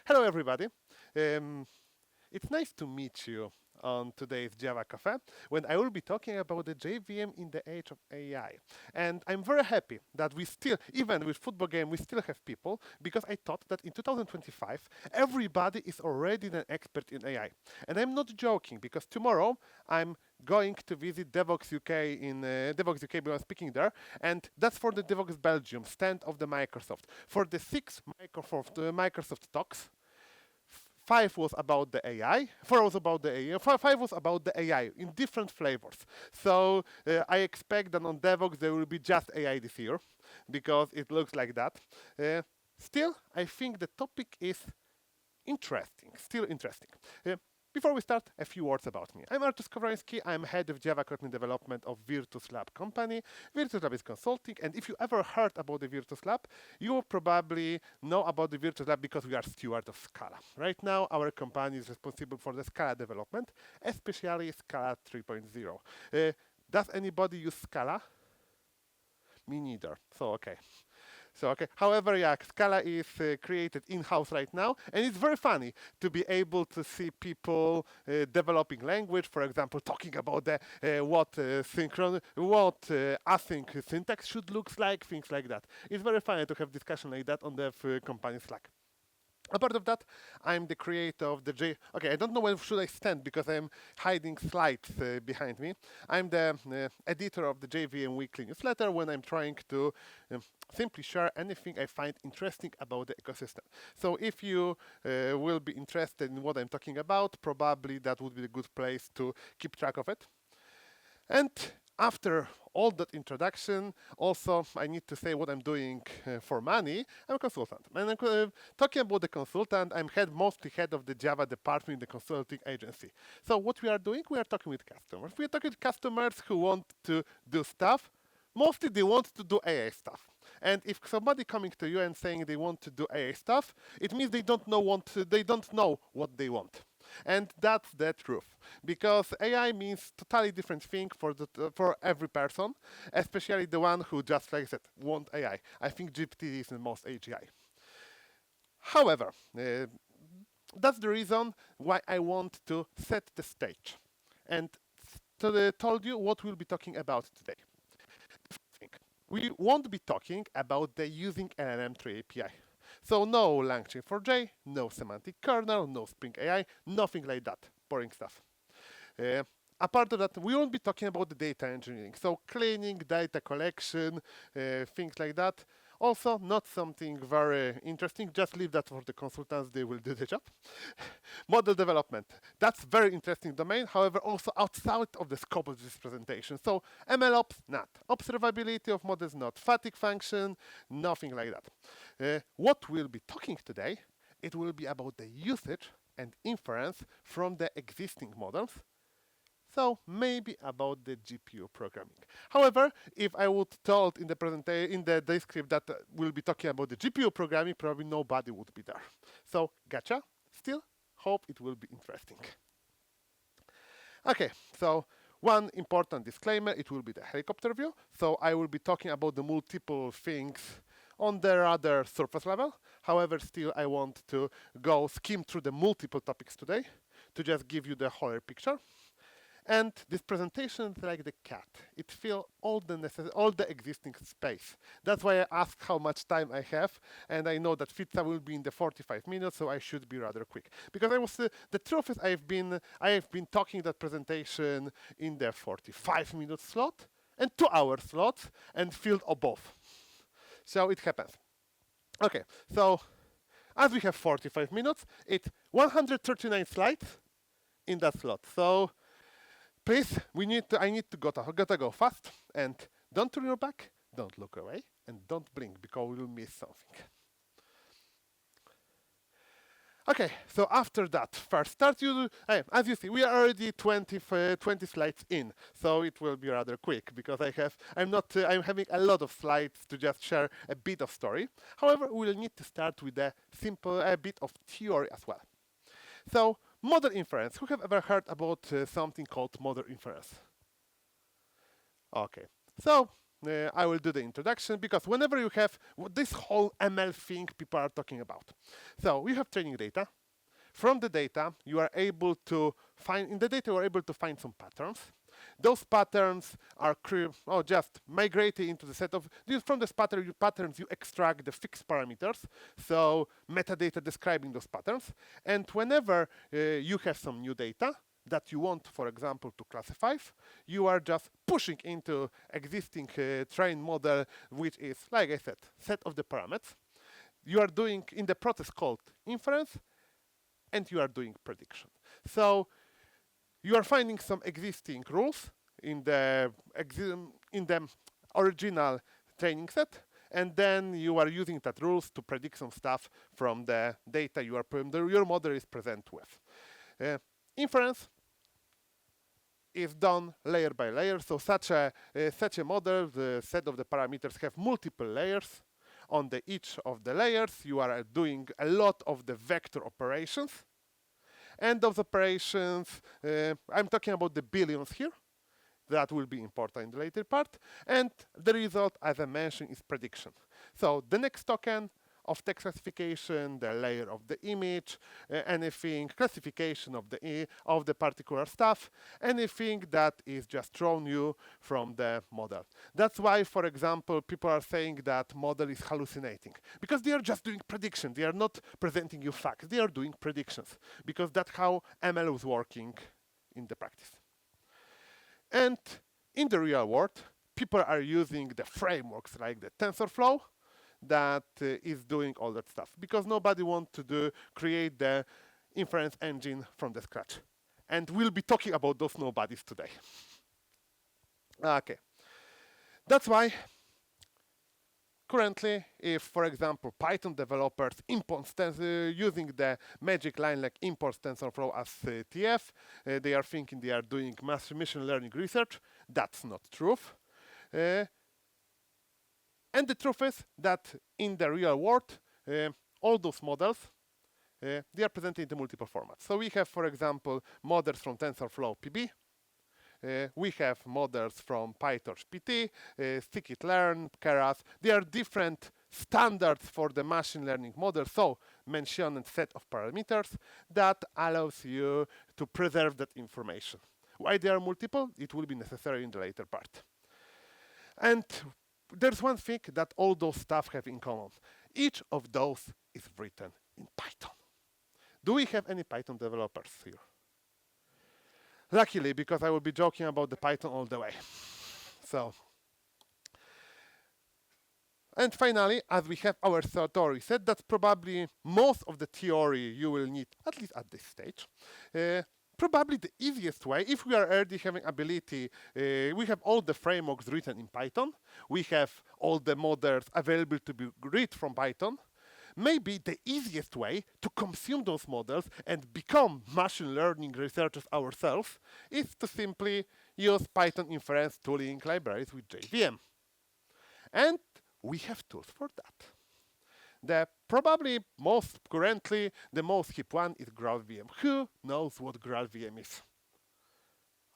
Hello, everybody. It's nice to meet you on today's Java Cafe when I will be talking about the JVM in the age of AI. And I'm very happy that we still, even with football game, we still have people because I thought that in 2025, everybody is already an expert in AI. And I'm not joking because tomorrow I'm going to visit Devox UK in Devox UK because I'm speaking there, and that's for the Devox Belgium stand of the Microsoft. For the six Microsoft talks, five was about the AI, four was about the AI, five was about the AI in different flavors. So I expect that on Devox there will be just AI this year because it looks like that. Still, I think the topic is interesting, still interesting. Before we start, a few words about me. I'm Artur Skowronski. I'm head of Java Kotlin development of Virtus Lab company. Virtus Lab is consulting, and if you ever heard about the Virtus Lab, you will probably know about the Virtus Lab because we are steward of Scala. Right now, our company is responsible for the Scala development, especially Scala 3.0. Does anybody use Scala? Me neither. So, okay. However, yeah, Scala is created in-house right now, and it's very funny to be able to see people developing language, for example, talking about the what async syntax should look like, things like that. It's very funny to have discussion like that on the company Slack. Apart of that, I'm the creator of the Okay, I don't know where should I stand because I'm hiding slides behind me. I'm the editor of the JVM weekly newsletter when I'm trying to simply share anything I find interesting about the ecosystem. So if you will be interested in what I'm talking about, probably that would be a good place to keep track of it. And after all that introduction, also I need to say what I'm doing for money. I'm a consultant. And I'm talking about the consultant, I'm mostly head of the Java department in the consulting agency. So what we are doing, we are talking with customers. We are talking with customers who want to do stuff. Mostly they want to do AI stuff. And if somebody coming to you and saying they want to do AI stuff, it means they don't know what they want. And that's the truth, because AI means totally different thing for every person, especially the one who just, like I said, want AI. I think GPT is the most AGI. However, that's the reason why I want to set the stage and told you what we'll be talking about today. We won't be talking about the using LLM3 API. So no LangChain4j, no semantic kernel, no Spring AI, nothing like that. Boring stuff. Apart of that, we won't be talking about the data engineering. So cleaning, data collection, things like that. Also, not something very interesting. Just leave that for the consultants. They will do the job. Model development. That's very interesting domain. However, also outside of the scope of this presentation. So MLOps, not. Observability of models, not. Fatigue function, nothing like that. What we'll be talking today, it will be about the usage and inference from the existing models. So maybe about the GPU programming. However, if I would told in the presentation, in the description that we'll be talking about the GPU programming, probably nobody would be there. So gotcha. Still, hope it will be interesting. Okay, so one important disclaimer, it will be the helicopter view. So I will be talking about the multiple things on the rather surface level. However, still I want to skim through the multiple topics today to just give you the whole picture. And this presentation is like the cat. It fills all the existing space. That's why I asked how much time I have, and I know that Fitza will be in the 45 minutes, so I should be rather quick. Because the truth is I have been talking that presentation in the 45-minute slot and 2-hour slot and filled above. So it happens. Okay, so as we have 45 minutes, it's 139 slides in that slot. So please, I need to gotta go fast, and don't turn your back, don't look away, and don't blink because we will miss something. Okay, so after that first start, as you see, we are already 20 slides in, so it will be rather quick because I'm having a lot of slides to just share a bit of story. However, we'll need to start with a bit of theory as well. So model inference. Who have ever heard about something called model inference? Okay, so I will do the introduction, because whenever you have this whole ML thing people are talking about. So we have training data. From the data, you are able to find, in the data, you are able to find some patterns. Those patterns are just migrated into the set of, from this patterns you extract the fixed parameters, so metadata describing those patterns. And whenever you have some new data that you want, for example, to classify, you are just pushing into existing trained model, which is, like I said, set of the parameters. You are doing in the process called inference, and you are doing prediction. So you are finding some existing rules in the original training set, and then you are using that rules to predict some stuff from the data your model is present with. Inference is done layer by layer. So such a model, the set of the parameters have multiple layers. On each of the layers, you are doing a lot of the vector operations. And those operations, I'm talking about the billions here. That will be important in the later part. And the result, as I mentioned, is prediction. So the next token of text classification, the layer of the image, anything, classification of the particular stuff, anything that is just thrown you from the model. That's why, for example, people are saying that model is hallucinating, because they are just doing prediction. They are not presenting you facts. They are doing predictions, because that's how ML is working in the practice. And in the real world, people are using the frameworks like the TensorFlow that is doing all that stuff, because nobody wants to create the inference engine from the scratch. And we'll be talking about those nobodies today. Okay. That's why currently, if, for example, Python developers import using the magic line like import TensorFlow as TF, they are thinking they are doing machine learning research. That's not true. And the truth is that in the real world, all those models, they are presented in multiple formats. So we have, for example, models from TensorFlow PB. We have models from PyTorch PT, scikit-learn, Keras. They are different standards for the machine learning model. So mention a set of parameters that allows you to preserve that information. Why they are multiple? It will be necessary in the later part. And there's one thing that all those stuff have in common. Each of those is written in Python. Do we have any Python developers here? Luckily, because I will be joking about the Python all the way. So, and finally, as we have our theory set, that's probably most of the theory you will need, at least at this stage. Probably the easiest way, if we are already having ability, we have all the frameworks written in Python. We have all the models available to be read from Python. Maybe the easiest way to consume those models and become machine learning researchers ourselves is to simply use Python inference tooling libraries with JVM. And we have tools for that. Probably currently the most hip one is GraalVM. Who knows what GraalVM is?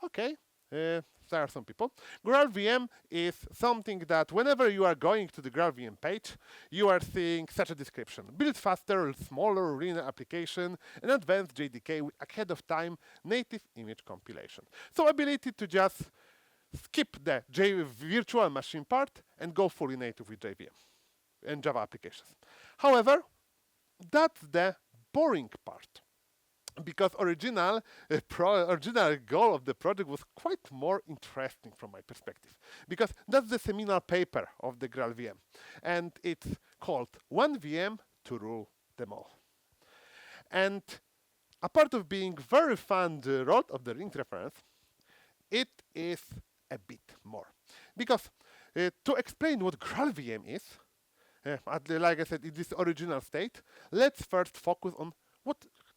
Okay, there are some people. GraalVM is something that whenever you are going to the GraalVM page, you are seeing such a description. Build faster, smaller, linear application, and advanced JDK with ahead of time native image compilation. So ability to just skip the virtual machine part and go fully native with JVM and Java applications. However, that's the boring part, because original goal of the project was quite more interesting from my perspective, because that's the seminal paper of the GraalVM, and it's called One VM to Rule Them All. And apart of being very fun, the Lord of the Rings reference, it is a bit more, because to explain what GraalVM is, like I said, in this original state, let's first focus on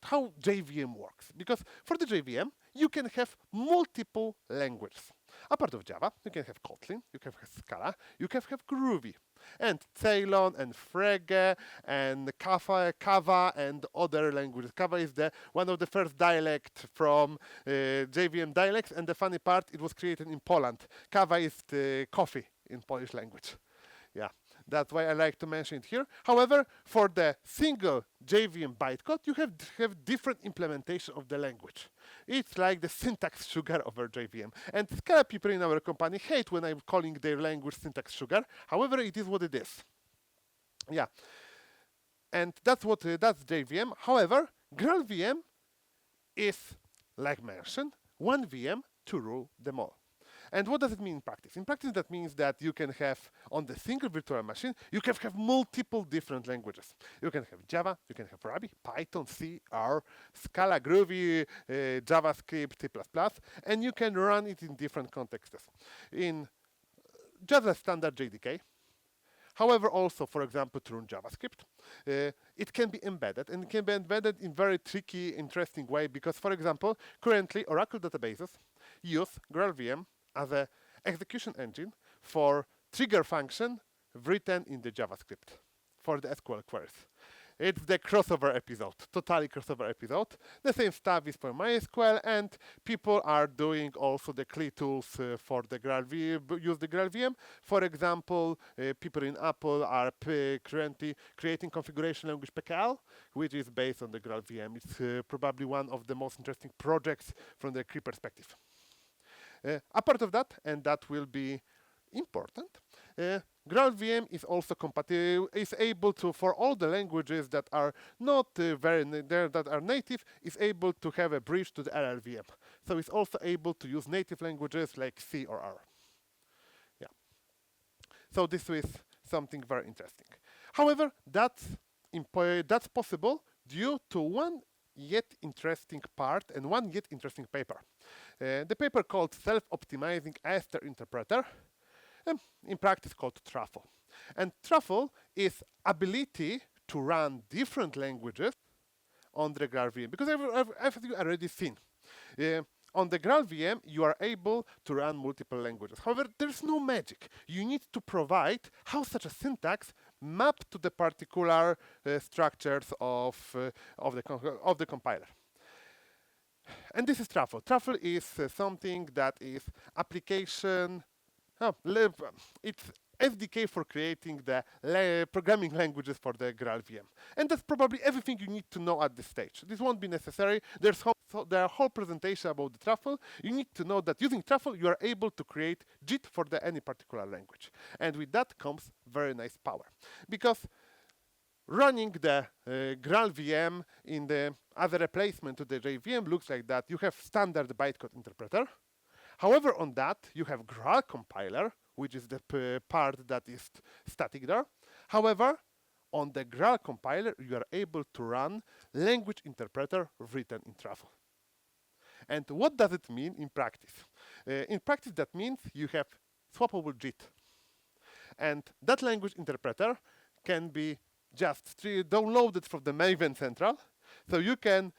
how JVM works. Because for the JVM, you can have multiple languages. Apart of Java, you can have Kotlin, you can have Scala, you can have Groovy, and Ceylon, and Frege, and Kava, and other languages. Kava is one of the first dialect from JVM dialects, and the funny part, it was created in Poland. Kava is the coffee in Polish language. Yeah, that's why I like to mention it here. However, for the single JVM bytecode, you have different implementation of the language. It's like the syntax sugar over JVM. And Scala people in our company hate when I'm calling their language syntax sugar. However, it is what it is. Yeah, and that's JVM. However, GraalVM is, like mentioned, one VM to rule them all. And what does it mean in practice? In practice, that means that you can have, on the single virtual machine, you can have multiple different languages. You can have Java, you can have Ruby, Python, C, R, Scala, Groovy, JavaScript, C++, and you can run it in different contexts. In just a standard JDK. However, also, for example, to run JavaScript, it can be embedded, and it can be embedded in very tricky, interesting way, because, for example, currently Oracle databases use GraalVM as an execution engine for trigger function written in the JavaScript for the SQL queries. It's the crossover episode, totally crossover episode. The same stuff is for MySQL, and people are doing also the CLI tools for the GraalVM, use the GraalVM. For example, people in Apple are currently creating configuration language PKL, which is based on the GraalVM. It's probably one of the most interesting projects from the CLI perspective. Apart of that, and that will be important, GraalVM is also compatible, is able to, for all the languages that are not that are native, is able to have a bridge to the LLVM. So it's also able to use native languages like C or R. Yeah. So this is something very interesting. However, that's possible due to one yet interesting part and one yet interesting paper. The paper called Self-Optimizing Aster Interpreter, in practice called Truffle. And Truffle is ability to run different languages on the GraalVM, because as you already seen, on the GraalVM you are able to run multiple languages. However, there's no magic. You need to provide how such a syntax map to the particular structures of the compiler. And this is Truffle. Truffle is something that is application. It's SDK for creating the programming languages for the GraalVM. And that's probably everything you need to know at this stage. This won't be necessary. There are a whole presentation about the Truffle. You need to know that using Truffle, you are able to create JIT for any particular language. And with that comes very nice power. Because running the GraalVM as a replacement to the JVM looks like that. You have standard bytecode interpreter. However, on that, you have Graal compiler, which is the part that is static there. However, on the Graal compiler, you are able to run language interpreter written in Truffle. And what does it mean in practice? In practice, that means you have swappable JIT. And that language interpreter can be just downloaded from the Maven Central. So you can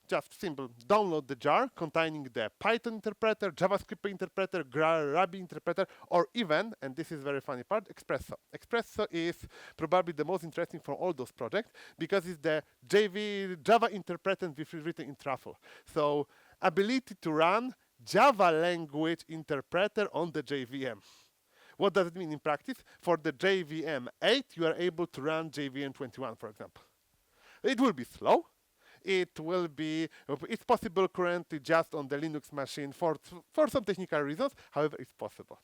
just simply download the jar containing the Python interpreter, JavaScript interpreter, Ruby interpreter, or even, and this is very funny part, Espresso. Espresso is probably the most interesting for all those projects because it's the Java interpreter written in Truffle. So ability to run Java language interpreter on the JVM. What does it mean in practice? For the JVM 8, you are able to run JVM 21, for example. It will be slow. It's possible currently just on the Linux machine for some technical reasons. However, it's possible.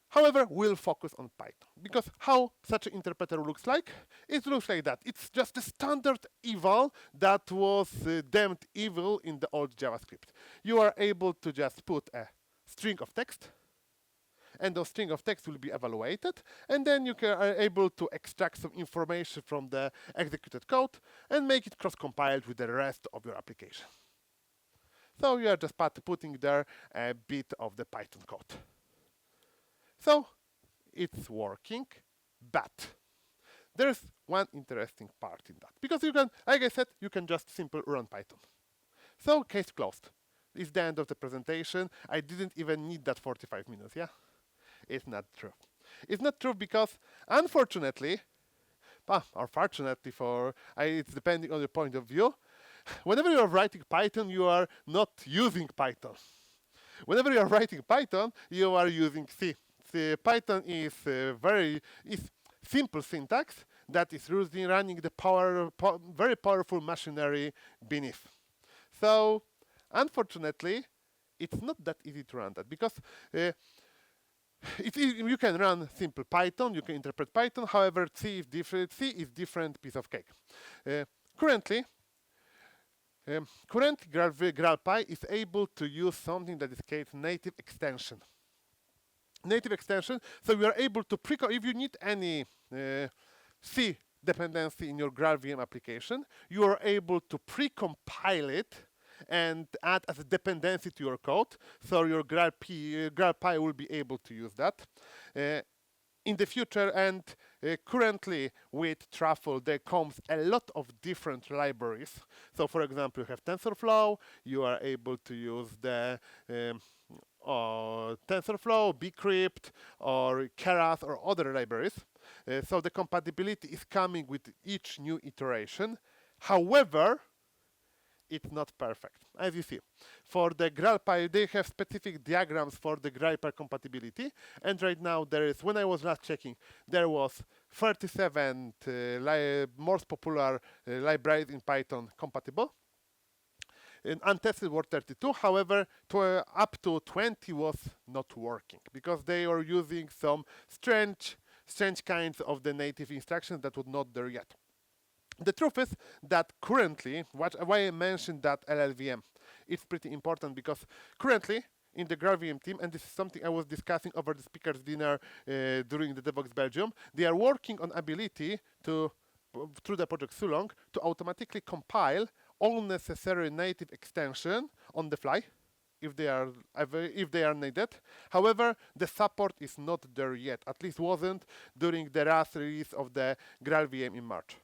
However, we'll focus on Python, because how such an interpreter looks like? It looks like that. It's just a standard eval that was deemed evil in the old JavaScript. You are able to just put a string of text, and those string of text will be evaluated, and then you are able to extract some information from the executed code and make it cross-compiled with the rest of your application. So you are just putting there a bit of the Python code. So it's working, but there's one interesting part in that, because you can, like I said, you can just simply run Python. So case closed. It's the end of the presentation. I didn't even need that 45 minutes, yeah? It's not true. It's not true because, unfortunately, or fortunately it's depending on your point of view, whenever you are writing Python, you are not using Python. Whenever you are writing Python, you are using C. Python is is simple syntax that is running the very powerful machinery beneath. So, unfortunately, it's not that easy to run that because you can run simple Python, you can interpret Python. However, C is different. C is different piece of cake. Uh, currently, GraalPy is able to use something that is called native extension. Native extension. So we are able to if you need any C dependency in your GraalVM application, you are able to pre-compile it and add as a dependency to your code. So your GraalPy will be able to use that. In the future and currently with Truffle, there comes a lot of different libraries. So for example, you have TensorFlow, you are able to use the TensorFlow, bcrypt, or Keras, or other libraries. So the compatibility is coming with each new iteration. However, it's not perfect, as you see. For the GraalPy, they have specific diagrams for the GraalPy compatibility. And right now, when I was last checking, there was 37 most popular libraries in Python compatible. And untested were 32. However, up to 20 was not working because they are using some strange kinds of the native instructions that were not there yet. The truth is that currently, why I mentioned that LLVM, it's pretty important because currently in the GraalVM team, and this is something I was discussing over the speakers dinner during the DevOps Belgium, they are working on ability to, through the project Sulong, to automatically compile all necessary native extension on the fly if they are needed. However, the support is not there yet, at least wasn't during the last release of the GraalVM in March.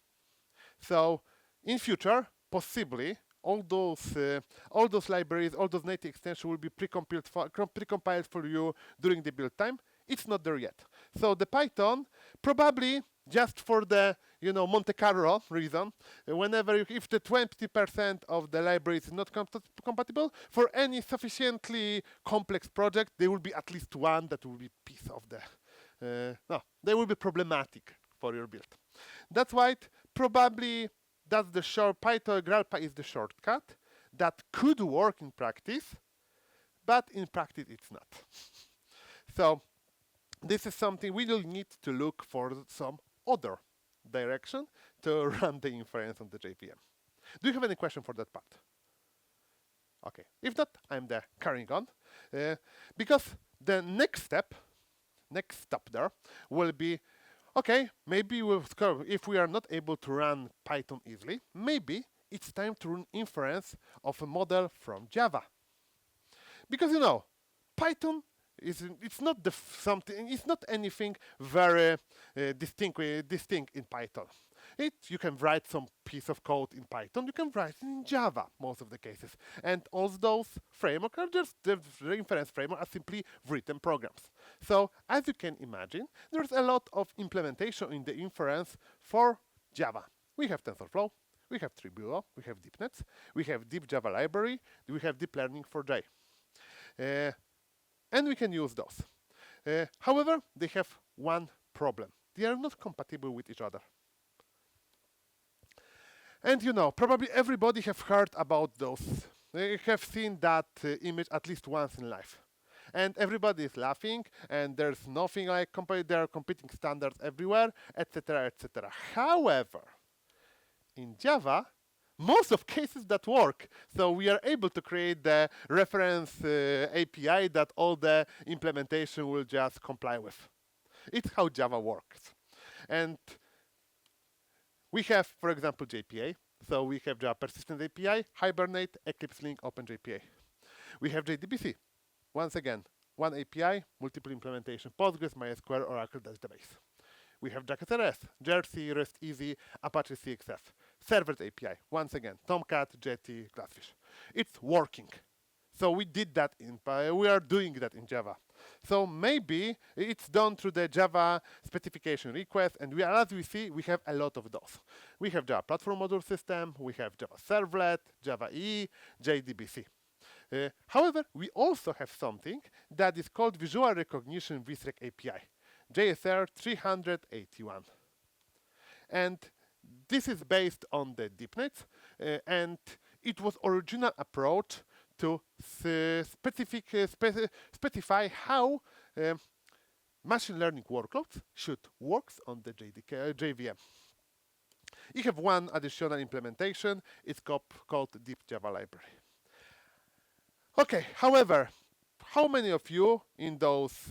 So, in future, possibly, all those libraries, all those native extensions will be precompiled for you during the build time. It's not there yet. So the Python, probably just for the Monte Carlo reason, if the 20% of the library is not compatible, for any sufficiently complex project, there will be at least one that will be piece of the they will be problematic for your build. That's why probably that's the short Python GraalPy is the shortcut that could work in practice, but in practice it's not. So this is something we will need to look for some other direction to run the inference on the JVM. Do you have any question for that part? Okay, if not, I'm there carrying on, because the next step there will be, okay, maybe if we are not able to run Python easily, maybe it's time to run inference of a model from Java. Because Python it's not anything very distinct in Python. You can write some piece of code in Python, you can write it in Java most of the cases. And all those frameworks are just the inference framework are simply written programs. So as you can imagine, there's a lot of implementation in the inference for Java. We have TensorFlow, we have Tribuo, we have DeepNets, we have Deep Java Library, we have Deep Learning for J. And we can use those. However, they have one problem. They are not compatible with each other. And probably everybody have heard about those. They have seen that image at least once in life. And everybody is laughing, and there's nothing like there are competing standards everywhere, etc., etc. However, in Java, most of cases that work. So we are able to create the reference API that all the implementation will just comply with. It's how Java works. And we have, for example, JPA. So we have Java Persistent API, Hibernate, Eclipse Link, OpenJPA. We have JDBC. Once again, one API, multiple implementation, Postgres, MySQL, Oracle database. We have JSR381, Jersey, REST Easy, Apache CXF. Servers API, once again, Tomcat, Jetty, Glassfish. It's working. So we did that we are doing that in Java. So maybe it's done through the Java specification request, and as we see, we have a lot of those. We have Java Platform Module System, we have Java Servlet, Java EE, JDBC. However, we also have something that is called Visual Recognition VSREC API, JSR381. And this is based on the DeepNets, and it was original approach to specify how machine learning workloads should work on the JVM. You have one additional implementation. It's called Deep Java Library. Okay, however, how many of you in those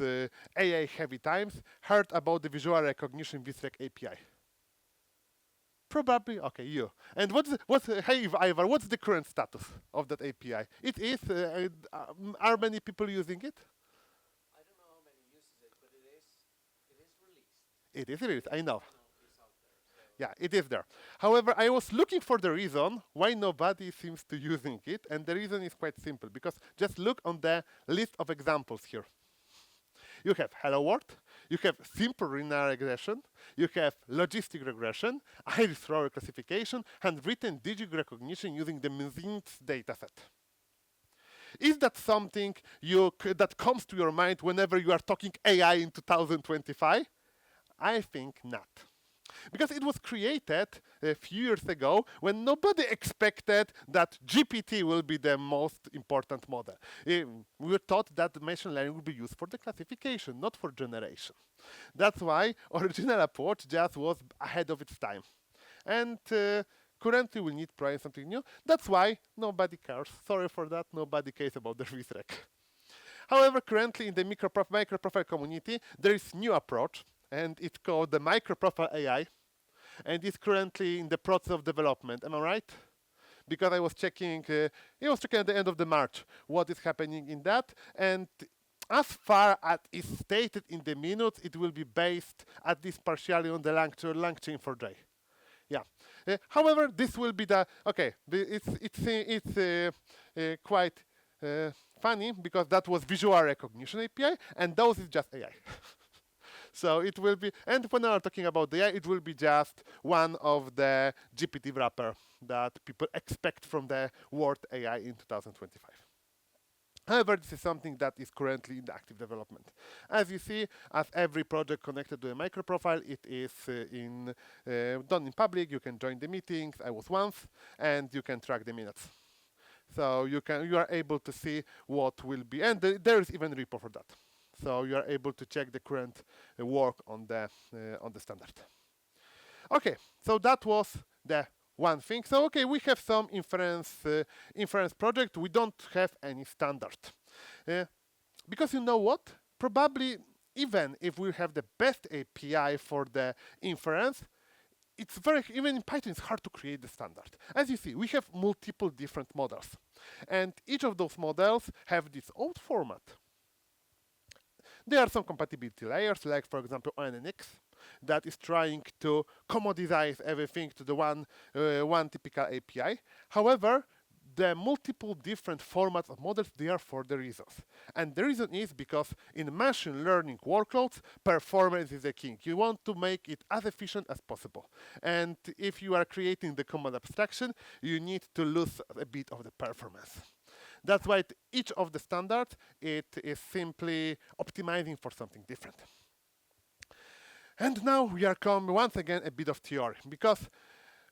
AI heavy times heard about the Visual Recognition VSREC API? Probably, okay, you. And hey Ivar, what's the current status of that API? It is, are many people using it? I don't know how many uses it, but it is released. It is released, I know. It's out there. So. Yeah, it is there. However, I was looking for the reason why nobody seems to using it, and the reason is quite simple, because just look on the list of examples here. You have hello world, you have simple linear regression, you have logistic regression, iris row classification, handwritten digit recognition using the Mzinx dataset. Is that something that comes to your mind whenever you are talking AI in 2025? I think not. Because it was created a few years ago when nobody expected that GPT will be the most important model. We were taught that machine learning will be used for the classification, not for generation. That's why original approach just was ahead of its time. And currently we need try something new. That's why nobody cares. Sorry for that, nobody cares about the VSREC. However, currently in the microprofile community, there is new approach, and it's called the microprofile AI, and it's currently in the process of development. Am I right? Because I was checking, at the end of the March what is happening in that, and as far as is stated in the minutes, it will be based at least partially on the LangChain for J. Yeah. However, this will be the it's quite funny because that was Visual Recognition API, and those is just AI. So it will be, and when I'm talking about the AI, it will be just one of the GPT wrapper that people expect from the word AI in 2025. However, this is something that is currently in the active development. As you see, as every project connected to a microprofile, it is done in public. You can join the meetings. I was once, and you can track the minutes. So you are able to see what will be, and there is even a repo for that. So you are able to check the current work on the standard. Okay, so that was the one thing. So okay, we have some inference project. We don't have any standard. Because you know what? Probably even if we have the best API for the inference, it's even in Python, it's hard to create the standard. As you see, we have multiple different models. And each of those models have this own format. There are some compatibility layers, like for example ONNX, that is trying to commoditize everything to the one typical API. However, the multiple different formats of models, they are for the reasons. And the reason is because in machine learning workloads, performance is the king. You want to make it as efficient as possible. And if you are creating the command abstraction, you need to lose a bit of the performance. That's why each of the standards, it is simply optimizing for something different. And now we are coming once again a bit of theory, because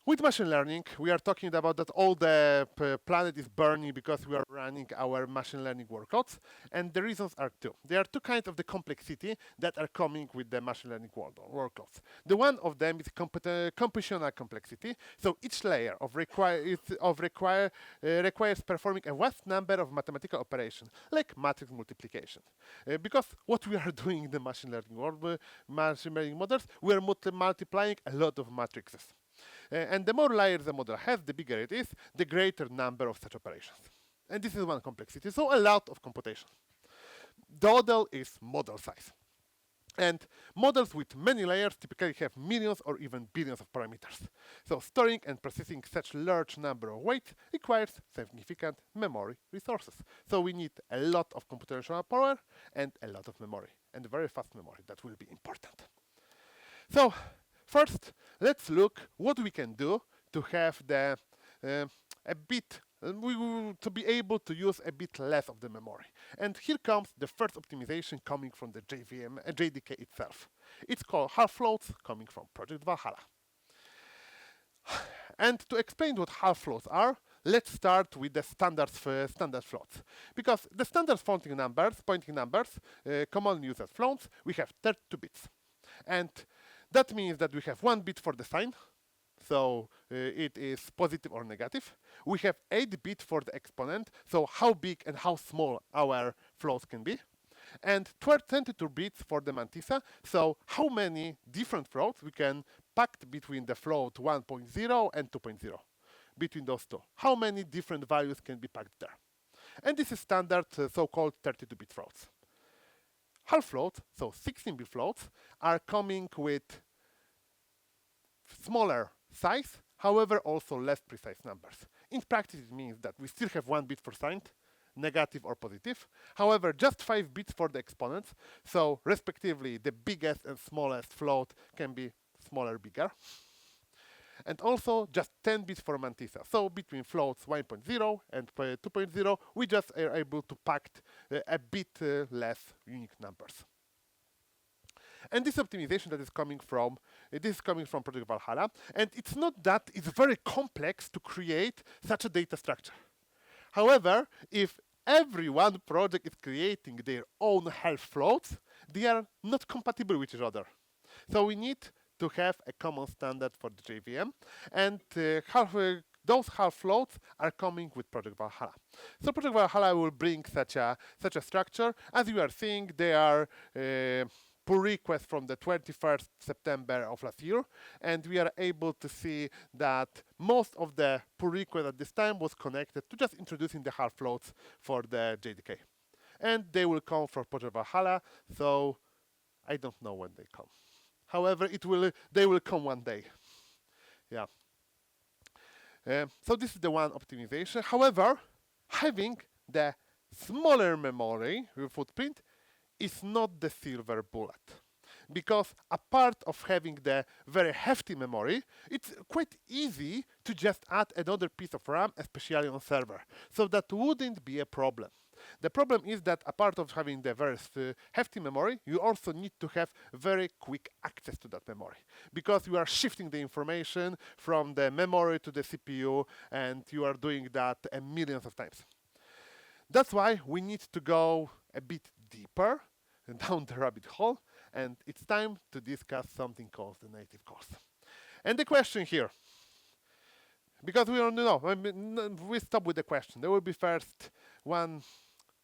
with machine learning, we are talking about that all the planet is burning because we are running our machine learning workloads. And the reasons are two. There are two kinds of the complexity that are coming with the machine learning workloads. The one of them is computational complexity. So each layer requires performing a vast number of mathematical operations, like matrix multiplication. Because what we are doing in the machine learning models, we are multiplying a lot of matrices. And the more layers the model has, the bigger it is, the greater number of such operations. And this is one complexity, so a lot of computation. The other is model size. And models with many layers typically have millions or even billions of parameters. So storing and processing such large number of weights requires significant memory resources. So we need a lot of computational power and a lot of memory, and very fast memory. That will be important. So first, let's look what we can do to have a bit to be able to use a bit less of the memory. And here comes the first optimization coming from the JVM, JDK itself. It's called half floats, coming from Project Valhalla. And to explain what half floats are, let's start with the standard floats. Because the standard pointing numbers, commonly used as floats, we have 32 bits. And that means that we have 1 bit for the sign, so it is positive or negative. We have 8 bits for the exponent, so how big and how small our floats can be. And 22 bits for the mantissa, so how many different floats we can pack between the float 1.0 and 2.0, between those two. How many different values can be packed there. And this is standard so-called 32-bit floats. Half floats, so 16-bit floats, are coming with smaller size, however also less precise numbers. In practice it means that we still have 1 bit for signed, negative or positive, however just 5 bits for the exponents, so respectively the biggest and smallest float can be smaller, bigger. And also just 10 bits for mantissa, so between floats 1.0 and 2.0 we just are able to pack a bit less unique numbers. And this optimization that is coming from Project Valhalla, and it's not that it's very complex to create such a data structure. However, if every one project is creating their own half floats, they are not compatible with each other. So we need to have a common standard for the JVM, and those half floats are coming with Project Valhalla. So Project Valhalla will bring such a structure. As you are seeing, they are pull request from the 21st September of last year, and we are able to see that most of the pull request at this time was connected to just introducing the half floats for the JDK. And they will come from Project Valhalla, so I don't know when they come. However, they will come one day. Yeah. So this is the one optimization. However, having the smaller memory footprint is not the silver bullet. Because apart of having the very hefty memory, it's quite easy to just add another piece of RAM, especially on server. So that wouldn't be a problem. The problem is that apart of having the very hefty memory, you also need to have very quick access to that memory. Because you are shifting the information from the memory to the CPU, and you are doing that millions of times. That's why we need to go a bit deeper down the rabbit hole, and it's time to discuss something called the native cores. And the question here, because we don't know, we stop with the question. There will be first one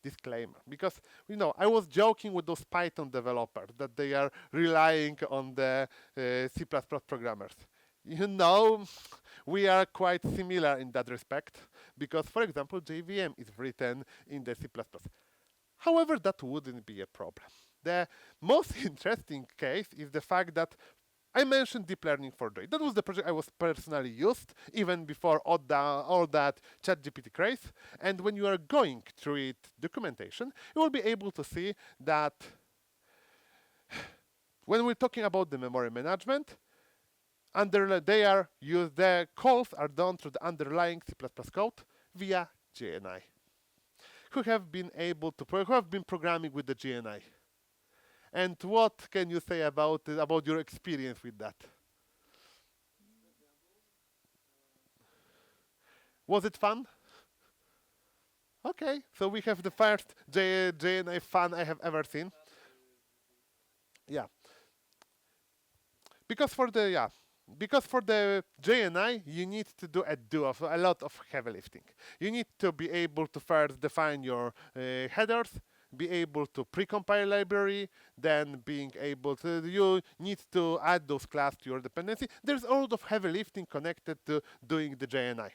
disclaimer, because I was joking with those Python developers that they are relying on the C++ programmers. We are quite similar in that respect, because, for example, JVM is written in the C++. However, that wouldn't be a problem. The most interesting case is the fact that I mentioned deep learning for Joy. That was the project I was personally used, even before all that ChatGPT craze. And when you are going through it documentation, you will be able to see that when we're talking about the memory management, the calls are done through the underlying C++ code via GNI. Who have been programming with the GNI? And what can you say about your experience with that? Was it fun? Okay, so we have the first JNI fun I have ever seen. Yeah. Because for the JNI, you need to do a lot of heavy lifting. You need to be able to first define your headers, be able to precompile library, then you need to add those classes to your dependency. There's a lot of heavy lifting connected to doing the JNI.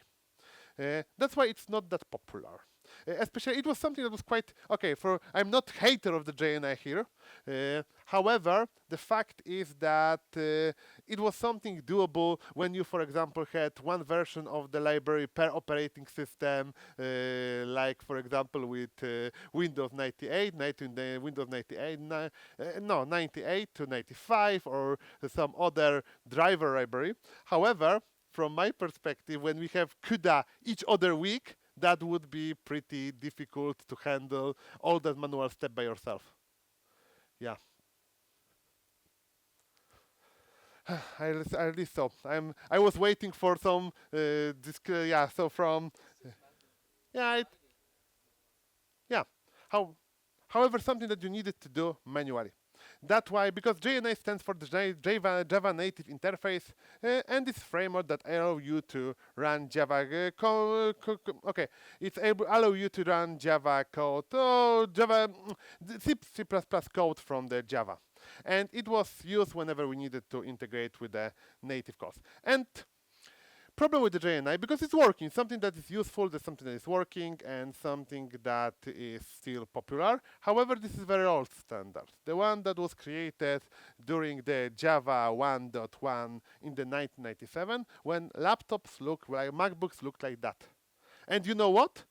That's why it's not that popular. Especially, it was something that was quite okay. I'm not hater of the JNI here. However, the fact is that it was something doable when you, for example, had one version of the library per operating system, like, for example, with Windows 98, Windows 98, 98 to 95, or some other driver library. However, from my perspective, when we have CUDA each other week, that would be pretty difficult to handle all that manual step by yourself. Yeah. I really so. I was waiting for some yeah. So from yeah, yeah. How, however, something that you needed to do manually. That's why, because JNA stands for the Java Native Interface, and this framework that allow you to run Java. Okay, it's able allow you to run Java code, Java, C++ code from the Java, and it was used whenever we needed to integrate with the native code. And problem with the JNI, because it's working, something that is useful, there's something that is working, and something that is still popular. However, this is very old standard. The one that was created during the Java 1.1 in the 1997, when laptops look like, MacBooks looked like that. And you know what?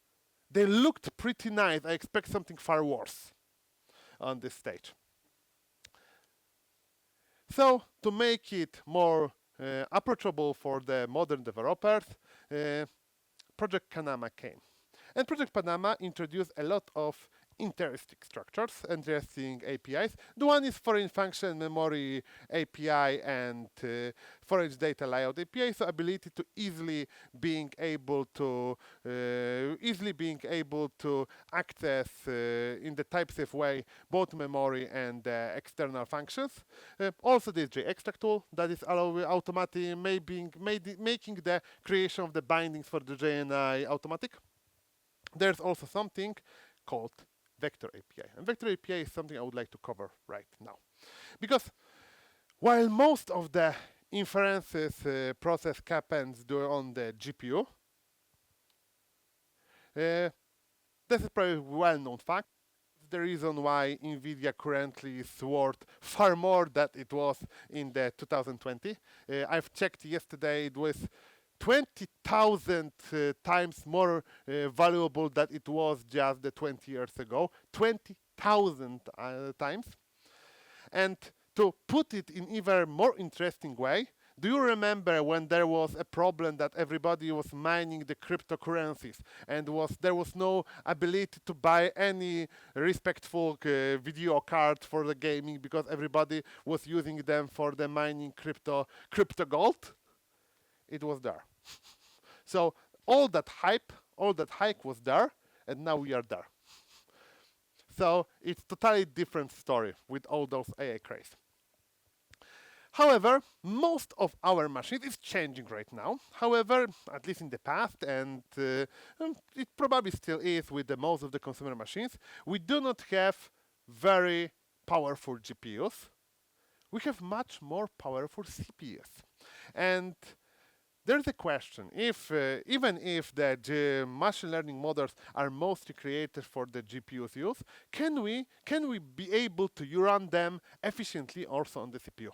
They looked pretty nice. I expect something far worse on this stage. So, to make it more approachable for the modern developers, Project Panama came. And Project Panama introduced a lot of interesting structures, interesting APIs. The one is foreign function memory API and foreign data layout API, so ability to easily being able to access in the type-safe way both memory and external functions. Also, this JExtract tool that is automatic, making the creation of the bindings for the JNI automatic. There's also something called Vector API. And Vector API is something I would like to cover right now. Because while most of the inferences process happens on the GPU, this is probably a well-known fact. The reason why NVIDIA currently is worth far more than it was in the 2020. I've checked yesterday, it was 20,000 times more valuable than it was just the 20 years ago. 20,000 times. And to put it in even more interesting way, do you remember when there was a problem that everybody was mining the cryptocurrencies and there was no ability to buy any respectful video card for the gaming because everybody was using them for the mining crypto gold? It was there. So all that hype was there, and now we are there. So it's totally different story with all those AI craze. However, most of our machines is changing right now. However, at least in the past, and it probably still is with the most of the consumer machines, we do not have very powerful GPUs. We have much more powerful CPUs. And there's a question, if even if the machine learning models are mostly created for the GPU's use, can we be able to run them efficiently also on the CPU?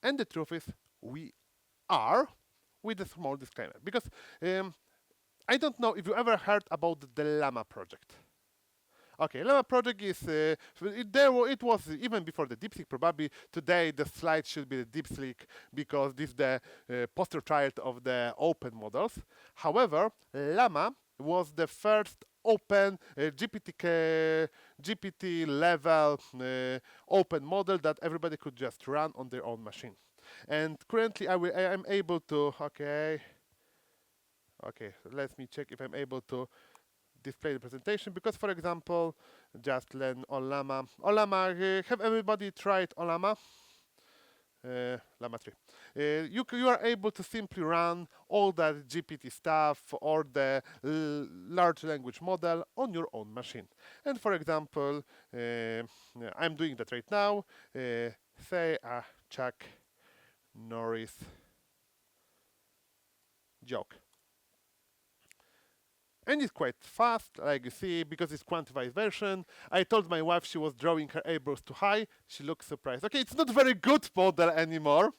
And the truth is, we are, with a small disclaimer. Because I don't know if you ever heard about the Llama project. Okay, Llama project is, it was even before the DeepSeek, probably today the slide should be the DeepSeek because this is the poster child of the open models. However, Llama was the first open GPT level open model that everybody could just run on their own machine. And currently I am able to, okay, let me check if I'm able to display the presentation, because for example, just learn Ollama. Have everybody tried Ollama? Llama 3. You are able to simply run all that GPT stuff or the large language model on your own machine. And for example, I'm doing that right now. Say a Chuck Norris joke. And it's quite fast, like you see, because it's quantified version. I told my wife she was drawing her eyebrows too high. She looked surprised. Okay, it's not very good model anymore.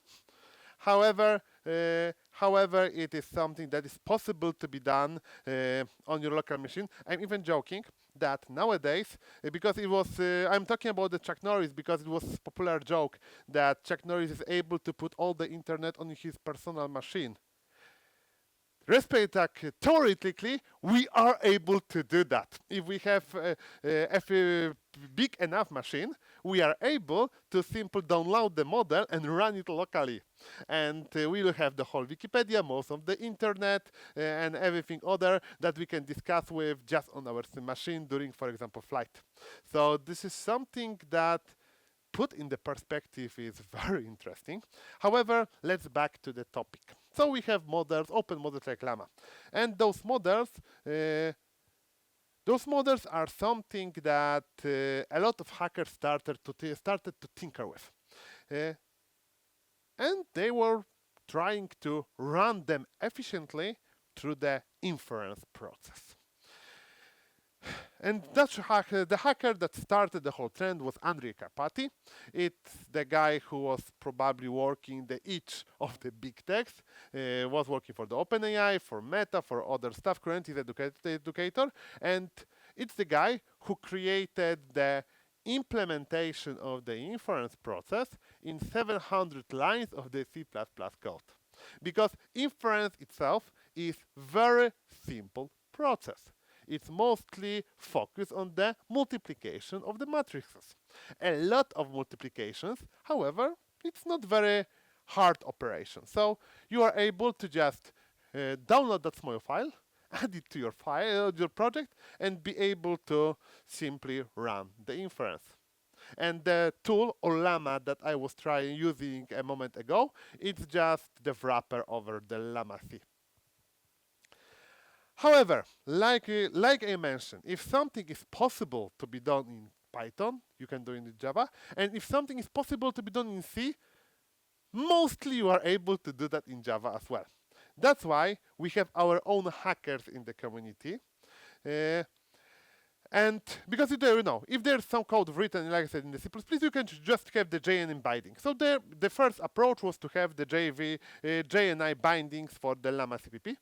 However, it is something that is possible to be done on your local machine. I'm even joking that nowadays, because it was, I'm talking about the Chuck Norris because it was a popular joke that Chuck Norris is able to put all the internet on his personal machine. theoretically, we are able to do that. If we have a big enough machine, we are able to simply download the model and run it locally. And we will have the whole Wikipedia, most of the internet, and everything other that we can discuss with just on our machine during, for example, flight. So this is something that put in the perspective is very interesting. However, let's back to the topic. So we have models, open models like Llama, and those models are something that a lot of hackers started to tinker with, and they were trying to run them efficiently through the inference process. And that's the hacker that started the whole trend was Andrej Karpathy. It's the guy who was probably working each of the big techs, was working for the OpenAI, for Meta, for other stuff. Currently, he's an educator, and it's the guy who created the implementation of the inference process in 700 lines of the C++ code. Because inference itself is very simple process. It's mostly focused on the multiplication of the matrices. A lot of multiplications, however, it's not very hard operation. So you are able to just download that small file, add it to your file, your project, and be able to simply run the inference. And the tool or Llama that I was using a moment ago, it's just the wrapper over the Llama C. However, like I mentioned, if something is possible to be done in Python, you can do it in Java. And if something is possible to be done in C, mostly you are able to do that in Java as well. That's why we have our own hackers in the community. And because if there's some code written, like I said, in the C++, you can just have the JNN binding. So the first approach was to have the JNI bindings for the Llama CPP.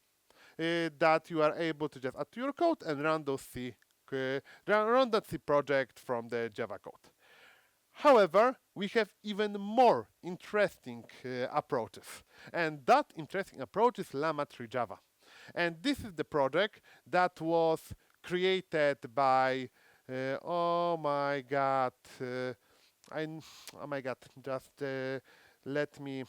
That you are able to just add to your code and run run that C project from the Java code. However, we have even more interesting approaches, and that interesting approach is Llama 3 Java. And this is the project that was created by oh my god, just let me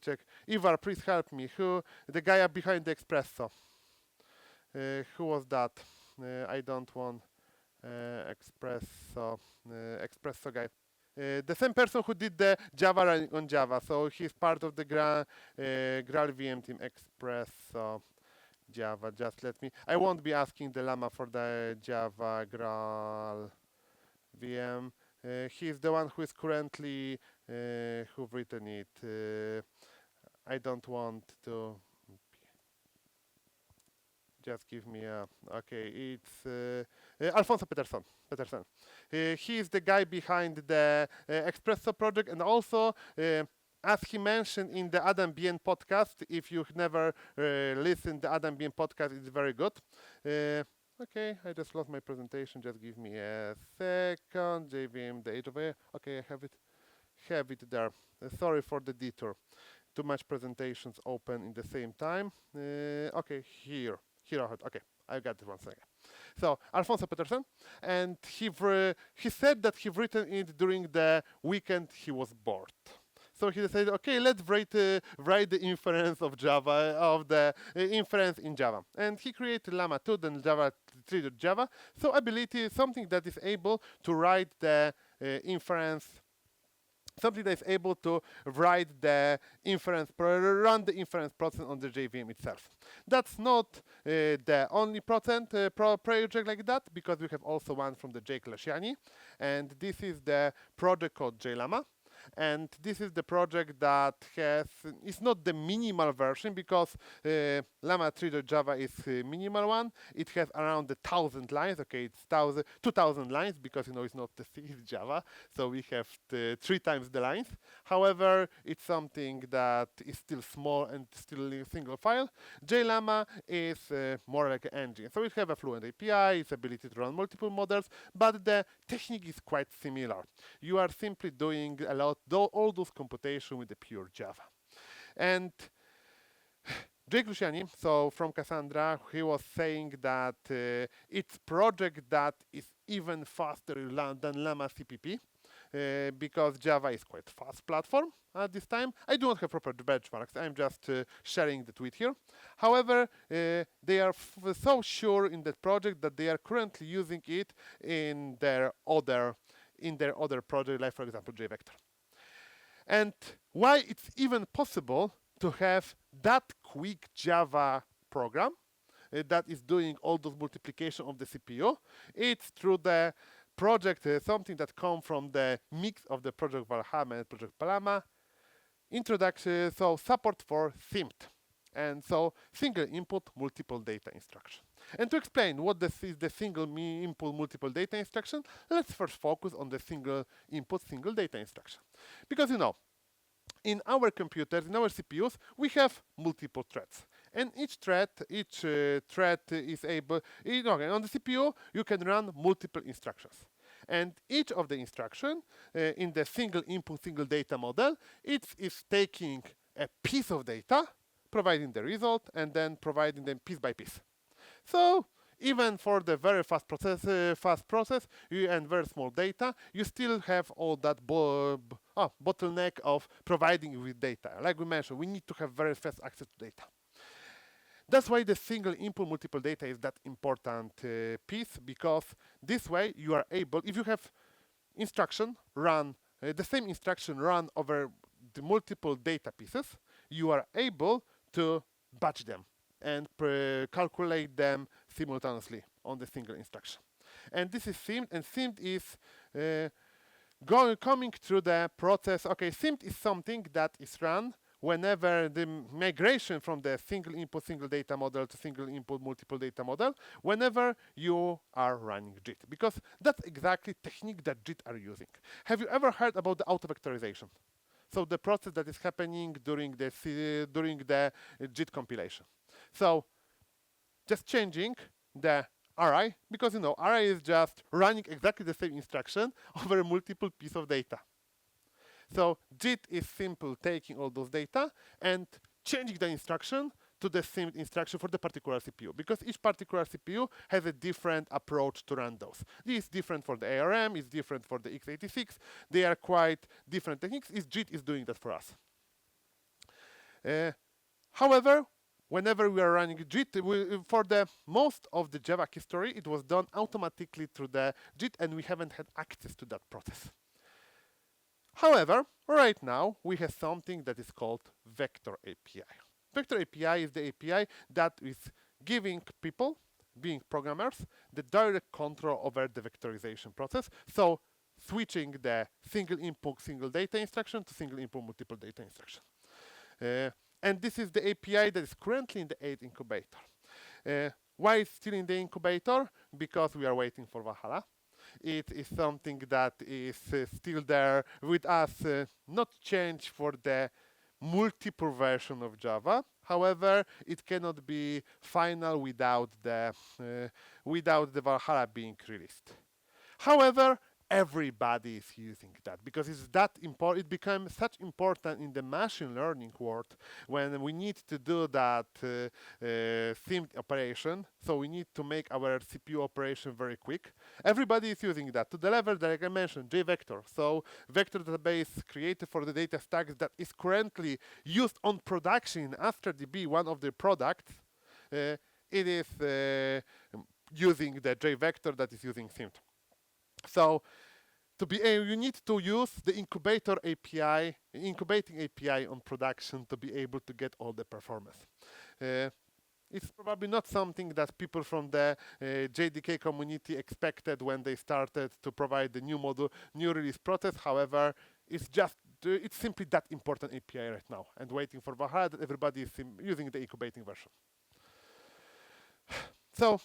check. Ivar, please help me. Who the guy behind the espresso? Who was that? I don't want espresso guy. The same person who did the Java running on Java. So he's part of the GraalVM team. Espresso Java. Just let me. I won't be asking the Llama for the Java GraalVM. He's the one who is currently who've written it. I don't want to. Just give me a. Okay, it's Alfonso Peterson. He is the guy behind the Espresso project, and also, as he mentioned in the Adam BN podcast, if you've never listened to the Adam BN podcast, it's very good. Okay, I just lost my presentation. Just give me a second. JVM, the age of AI. Okay, I have it there. Sorry for the detour. Too much presentations open in the same time. Okay, here. Okay, I got it one second. So Alfonso Peterson, and he said that he written it during the weekend he was bored. So he said, okay, let's write the inference of Java, of the inference in Java. And he created Llama 2, then Java 3 Java. So ability is something that is able to write the inference, something that is able to write the inference, run the inference process on the JVM itself. That's not the only project like that, because we have also one from the Jake Lasciani, and this is the project called JLlama. And this is the project that is not the minimal version, because Llama 3 Java is a minimal one. It has around 1,000 lines. Okay, it's 2,000 lines, because it's not the C, it's Java. So we have 3 times the lines. However, it's something that is still small and still a single file. JLlama is more like an engine. So it has a fluent API, its ability to run multiple models, but the technique is quite similar. You are simply doing all those computations with the pure Java. And Jake Luciani, so from Cassandra, he was saying that it's project that is even faster than Llama CPP because Java is quite fast platform at this time. I do not have proper benchmarks. I'm just sharing the tweet here. However, they are so sure in that project that they are currently using it in their other project, like for example JVector. And why it's even possible to have that quick Java program that is doing all those multiplication of the CPU, it's through the project, something that come from the mix of the project Valhalla and project Palama, introduction, so support for SIMD. And so single input, multiple data instruction. And to explain what this is the single input, multiple data instruction, let's first focus on the single input, single data instruction. Because in our computers, in our CPUs, we have multiple threads. And each thread is able, on the CPU, you can run multiple instructions. And each of the instruction in the single input, single data model, it is taking a piece of data, providing the result, and then providing them piece by piece. So even for the very fast process, and very small data, you still have all that bottleneck of providing with data. Like we mentioned, we need to have very fast access to data. That's why the single input multiple data is that important piece, because this way you are able, if you have instruction run, the same instruction run over the multiple data pieces, you are able to batch them and calculate them simultaneously on the single instruction. And this is SIMD, and SIMD is coming through the process. Okay, SIMD is something that is run whenever the migration from the single input, single data model to single input, multiple data model, whenever you are running JIT, because that's exactly technique that JIT are using. Have you ever heard about the auto-vectorization? So the process that is happening during the JIT compilation. So just changing the array, because array is just running exactly the same instruction over multiple pieces of data. So JIT is simple taking all those data and changing the instruction to the same instruction for the particular CPU, because each particular CPU has a different approach to run those. This is different for the ARM, it's different for the x86. They are quite different techniques. JIT is doing that for us. However, whenever we are running JIT, for the most of the Java history, it was done automatically through the JIT, and we haven't had access to that process. However, right now, we have something that is called Vector API. Vector API is the API that is giving people, being programmers, the direct control over the vectorization process. So switching the single input, single data instruction to single input, multiple data instruction. And this is the API that is currently in the 8 incubator. Why it's still in the incubator? Because we are waiting for Valhalla. It is something that is still there with us, not changed for the multiple version of Java. However, it cannot be final without the Valhalla being released. However, everybody is using that because it's that important. It becomes such important in the machine learning world when we need to do that themed operation. So we need to make our CPU operation very quick. Everybody is using that to the level that, like I mentioned, JVector. So vector database created for the data stacks that is currently used on production in AstraDB, one of the products. It is using the JVector that is using themed. So to be you need to use the incubating API on production to be able to get all the performance. It's probably not something that people from the JDK community expected when they started to provide the new model, new release process. However, it's simply that important API right now, and waiting for Valhalla that everybody is using the incubating version. So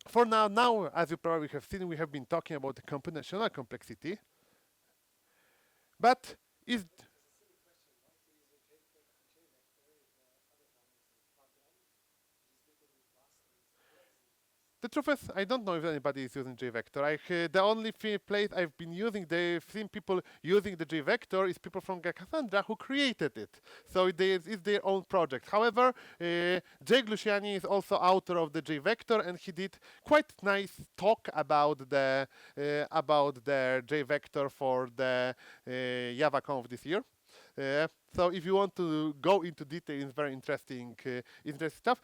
for now, as you probably have seen, we have been talking about the computational complexity. But is The truth is, I don't know if anybody is using JVector. The only place I've been using, the seen people using the JVector is people from Cassandra who created it. So it's their own project. However, Jake Luciani is also author of the JVector, and he did quite nice talk about the JVector for the JavaConf this year. So if you want to go into detail, it's very interesting stuff.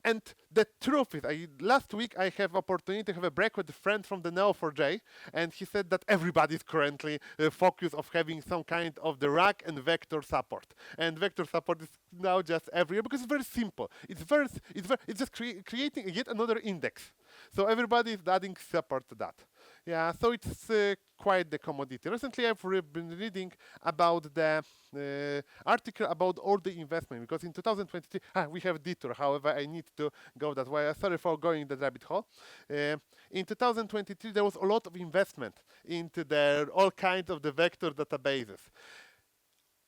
And the truth is, last week I have opportunity to have a break with a friend from the Neo4j, and he said that everybody is currently focused of having some kind of the RAG and vector support. And vector support is now just everywhere because it's very simple. It's just creating yet another index. So everybody is adding support to that. Yeah, so it's quite the commodity. Recently, I've been reading about the article about all the investment, because in 2023 we have detour. However, I need to go that way. Sorry for going the rabbit hole. In 2023, there was a lot of investment into all kinds of the vector databases.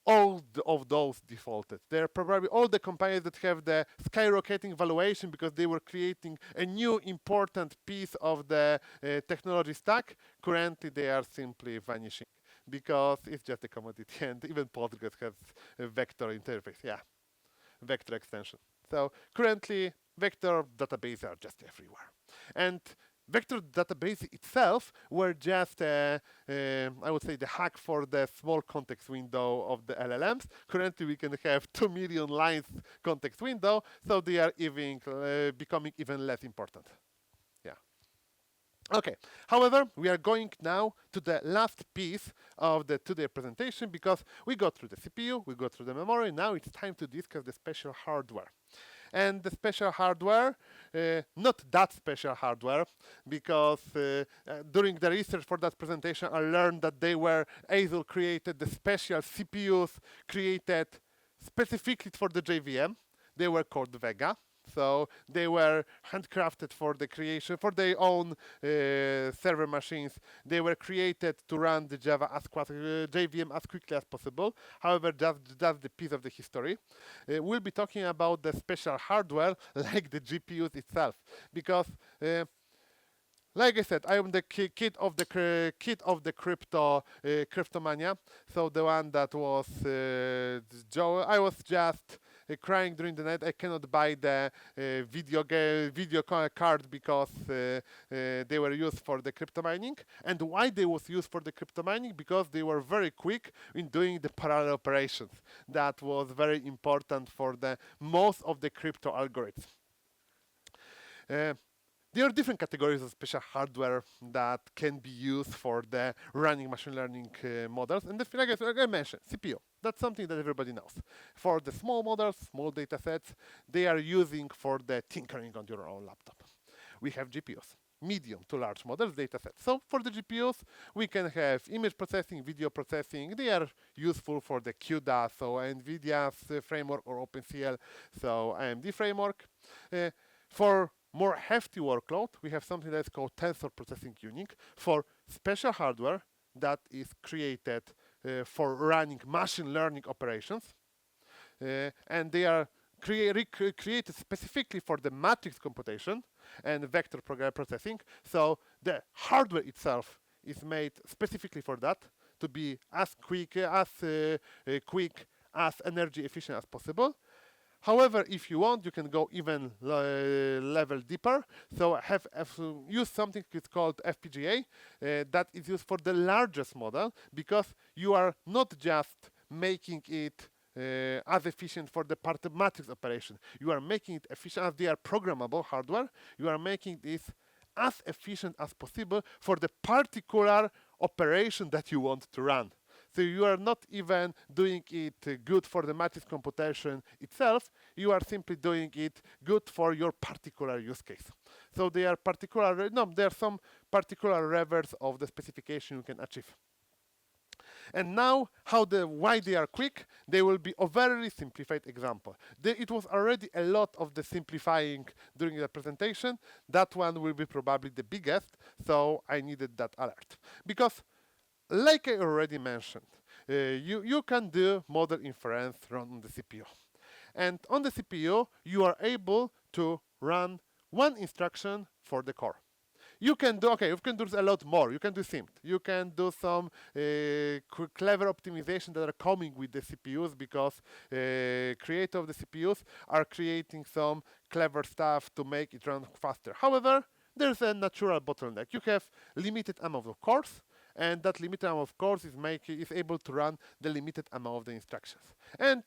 All of those defaulted. They're probably all the companies that have the skyrocketing valuation because they were creating a new important piece of the technology stack. Currently, they are simply vanishing because it's just a commodity, and even Postgres has a vector interface. Yeah, vector extension. So currently, vector databases are just everywhere. And vector database itself were just, I would say, the hack for the small context window of the LLMs. Currently, we can have 2 million lines context window, so they are even becoming even less important. Yeah. Okay. However, we are going now to the last piece of the today presentation, because we got through the CPU, we got through the memory. Now it's time to discuss the special hardware. And the special hardware, not that special hardware, because during the research for that presentation, I learned that Azul created the special CPUs created specifically for the JVM. They were called Vega. So they were handcrafted for the creation, for their own server machines. They were created to run the JVM as quickly as possible. However, that's the piece of the history. We'll be talking about the special hardware, like the GPUs itself, because like I said, I am the kid of the cryptomania. So the one that was I was just crying during the night. I cannot buy the video card because they were used for the crypto mining. And why they was used for the crypto mining? Because they were very quick in doing the parallel operations. That was very important for the most of the crypto algorithms. There are different categories of special hardware that can be used for the running machine learning models. And like I mentioned, CPU. That's something that everybody knows. For the small models, small data sets, they are using for the tinkering on your own laptop. We have GPUs, medium to large models, data sets. So for the GPUs, we can have image processing, video processing. They are useful for the CUDA, so NVIDIA's framework, or OpenCL, so AMD framework. For more hefty workload, we have something that's called tensor processing unit for special hardware that is created for running machine learning operations. And they are created specifically for the matrix computation and vector processing. So the hardware itself is made specifically for that, to be as quick, as energy efficient as possible. However, if you want, you can go even level deeper. So use something that's called FPGA that is used for the largest model, because you are not just making it as efficient for the matrix operation. You are making it efficient, as they are programmable hardware. You are making this as efficient as possible for the particular operation that you want to run. So you are not even doing it good for the matrix computation itself. You are simply doing it good for your particular use case. So there are some particular levels of the specification you can achieve. And now, why they are quick? They will be a very simplified example. It was already a lot of the simplifying during the presentation. That one will be probably the biggest, so I needed that alert. Because like I already mentioned, you can do model inference run on the CPU. And on the CPU, you are able to run one instruction for the core. You can do, okay, you can do a lot more. You can do synced. You can do some clever optimization that are coming with the CPUs because creators of the CPUs are creating some clever stuff to make it run faster. However, there's a natural bottleneck. You have limited amount of cores, and that limited amount of cores is able to run the limited amount of the instructions. And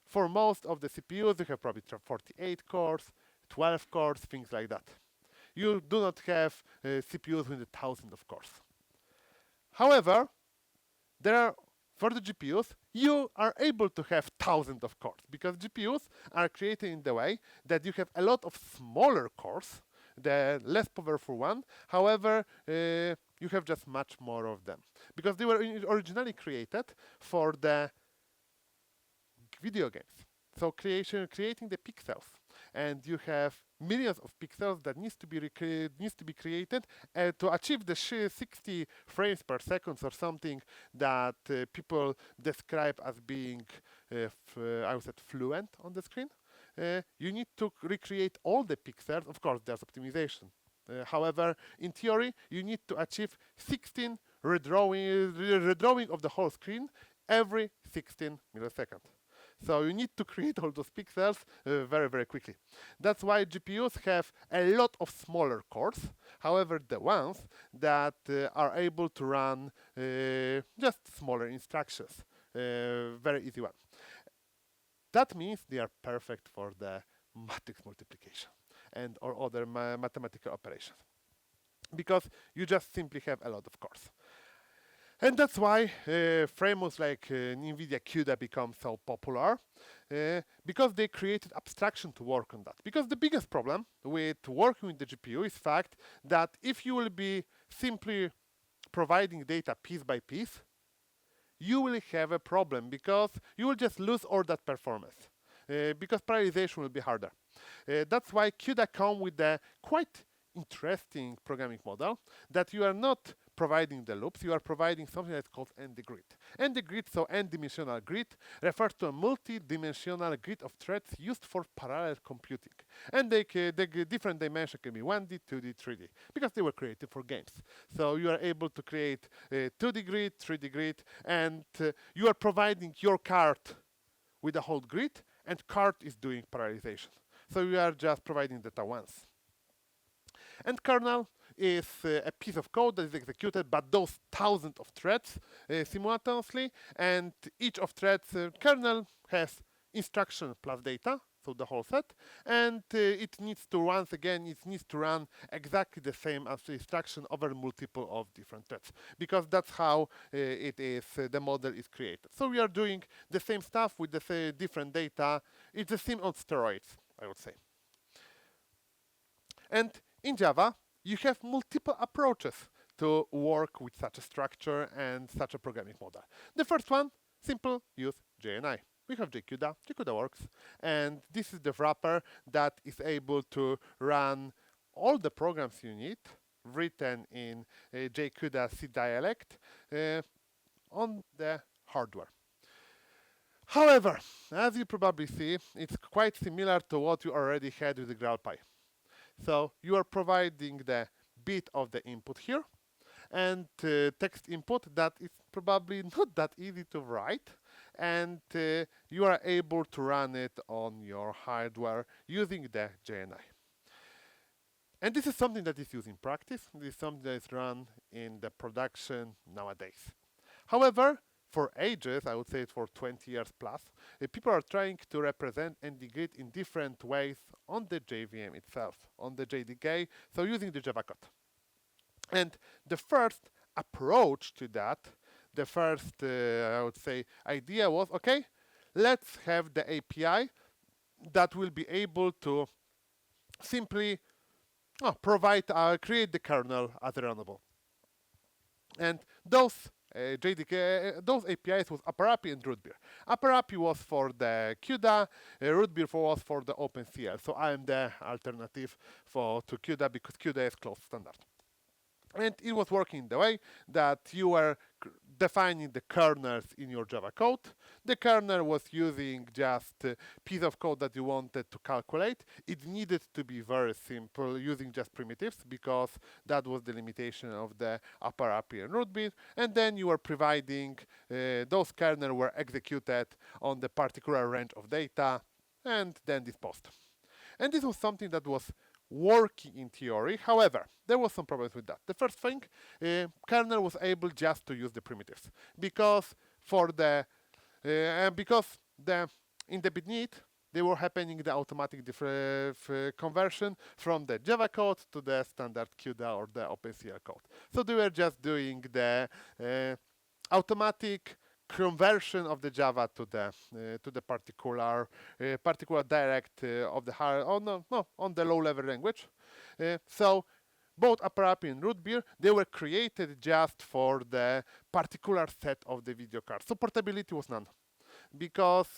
for most of the CPUs, you have probably 48 cores, 12 cores, things like that. You do not have CPUs with 1,000 of cores. However, for the GPUs, you are able to have thousands of cores because GPUs are created in the way that you have a lot of smaller cores, the less powerful one. However, you have just much more of them because they were originally created for the video games. So creating the pixels, and you have millions of pixels that needs to be created to achieve the 60 frames per second or something that people describe as being, I would say, fluent on the screen. You need to recreate all the pixels. Of course, there's optimization. However, in theory, you need to achieve 16 redrawing of the whole screen every 16 milliseconds. So you need to create all those pixels very, very quickly. That's why GPUs have a lot of smaller cores. However, the ones that are able to run just smaller instructions, very easy one. That means they are perfect for the matrix multiplication and or other mathematical operations, because you just simply have a lot of cores. And that's why frameworks like NVIDIA CUDA become so popular, because they created abstraction to work on that. Because the biggest problem with working with the GPU is the fact that if you will be simply providing data piece by piece, you will have a problem because you will just lose all that performance, because parallelization will be harder. That's why CUDA come with a quite interesting programming model that you are not providing the loops, you are providing something that's called n-grid. N-grid, so n-dimensional grid, refers to a multi-dimensional grid of threads used for parallel computing. And the different dimensions can be 1D, 2D, 3D, because they were created for games. So you are able to create a 2D grid, 3D grid, and you are providing your card with a whole grid, and card is doing parallelization. So you are just providing data once. And kernel is a piece of code that is executed by those thousands of threads simultaneously, and each of threads kernel has instruction plus data, so the whole set, and it needs to run exactly the same as the instruction over multiple of different threads, because that's how the model is created. So we are doing the same stuff with the different data. It's the same on steroids, I would say. And in Java, you have multiple approaches to work with such a structure and such a programming model. The first one, simple, use JNI. We have JCUDA, JCUDA works, and this is the wrapper that is able to run all the programs you need, written in JCUDA C dialect, on the hardware. However, as you probably see, it's quite similar to what you already had with the GraalPy. So you are providing the bit of the input here, and text input that is probably not that easy to write, and you are able to run it on your hardware using the JNI. And this is something that is used in practice. This is something that is run in the production nowadays. However, for ages, I would say for 20 years plus, people are trying to represent n-grid in different ways on the JVM itself, on the JDK, so using the Java code. And the first approach to that, the first, I would say, idea was, okay, let's have the API that will be able to simply create the kernel as a runnable. And those those APIs was API and root beer. API was for the CUDA, root beer was for the OpenCL. So I am the alternative to CUDA because CUDA is closed standard. And it was working the way that you were defining the kernels in your Java code. The kernel was using just a piece of code that you wanted to calculate. It needed to be very simple, using just primitives, because that was the limitation of the upper API and root bit. And then you were providing those kernels were executed on the particular range of data and then disposed. And this was something that was working in theory. However, there was some problems with that. The first thing, kernel was able just to use the primitives because in the beneath they were happening the automatic conversion from the Java code to the standard CUDA or the OpenCL code. So they were just doing the automatic conversion of the Java to the particular direct of the higher on the low level language. So both upper API and root beer, they were created just for the particular set of the video card. So portability was none, because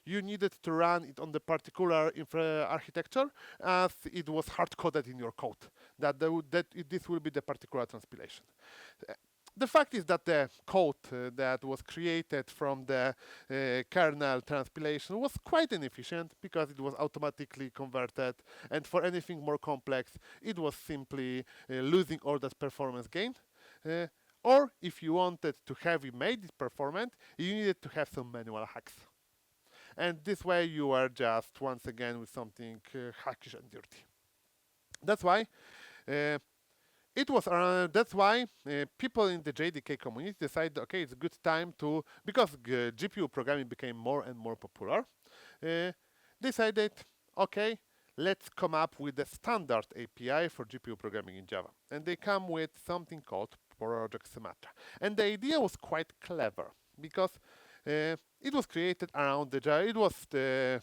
you needed to run it on the particular architecture as it was hard-coded in your code, this will be the particular transpilation. The fact is that the code that was created from the kernel transpilation was quite inefficient because it was automatically converted, and for anything more complex, it was simply losing all that performance gain. Or if you wanted to have it made it performant, you needed to have some manual hacks. And this way you are just once again with something hackish and dirty. That's why people in the JDK community decided, okay, it's a good time to, because GPU programming became more and more popular, decided, okay, let's come up with a standard API for GPU programming in Java. And they come with something called Project Sumatra. And the idea was quite clever because it was created around the Java, it was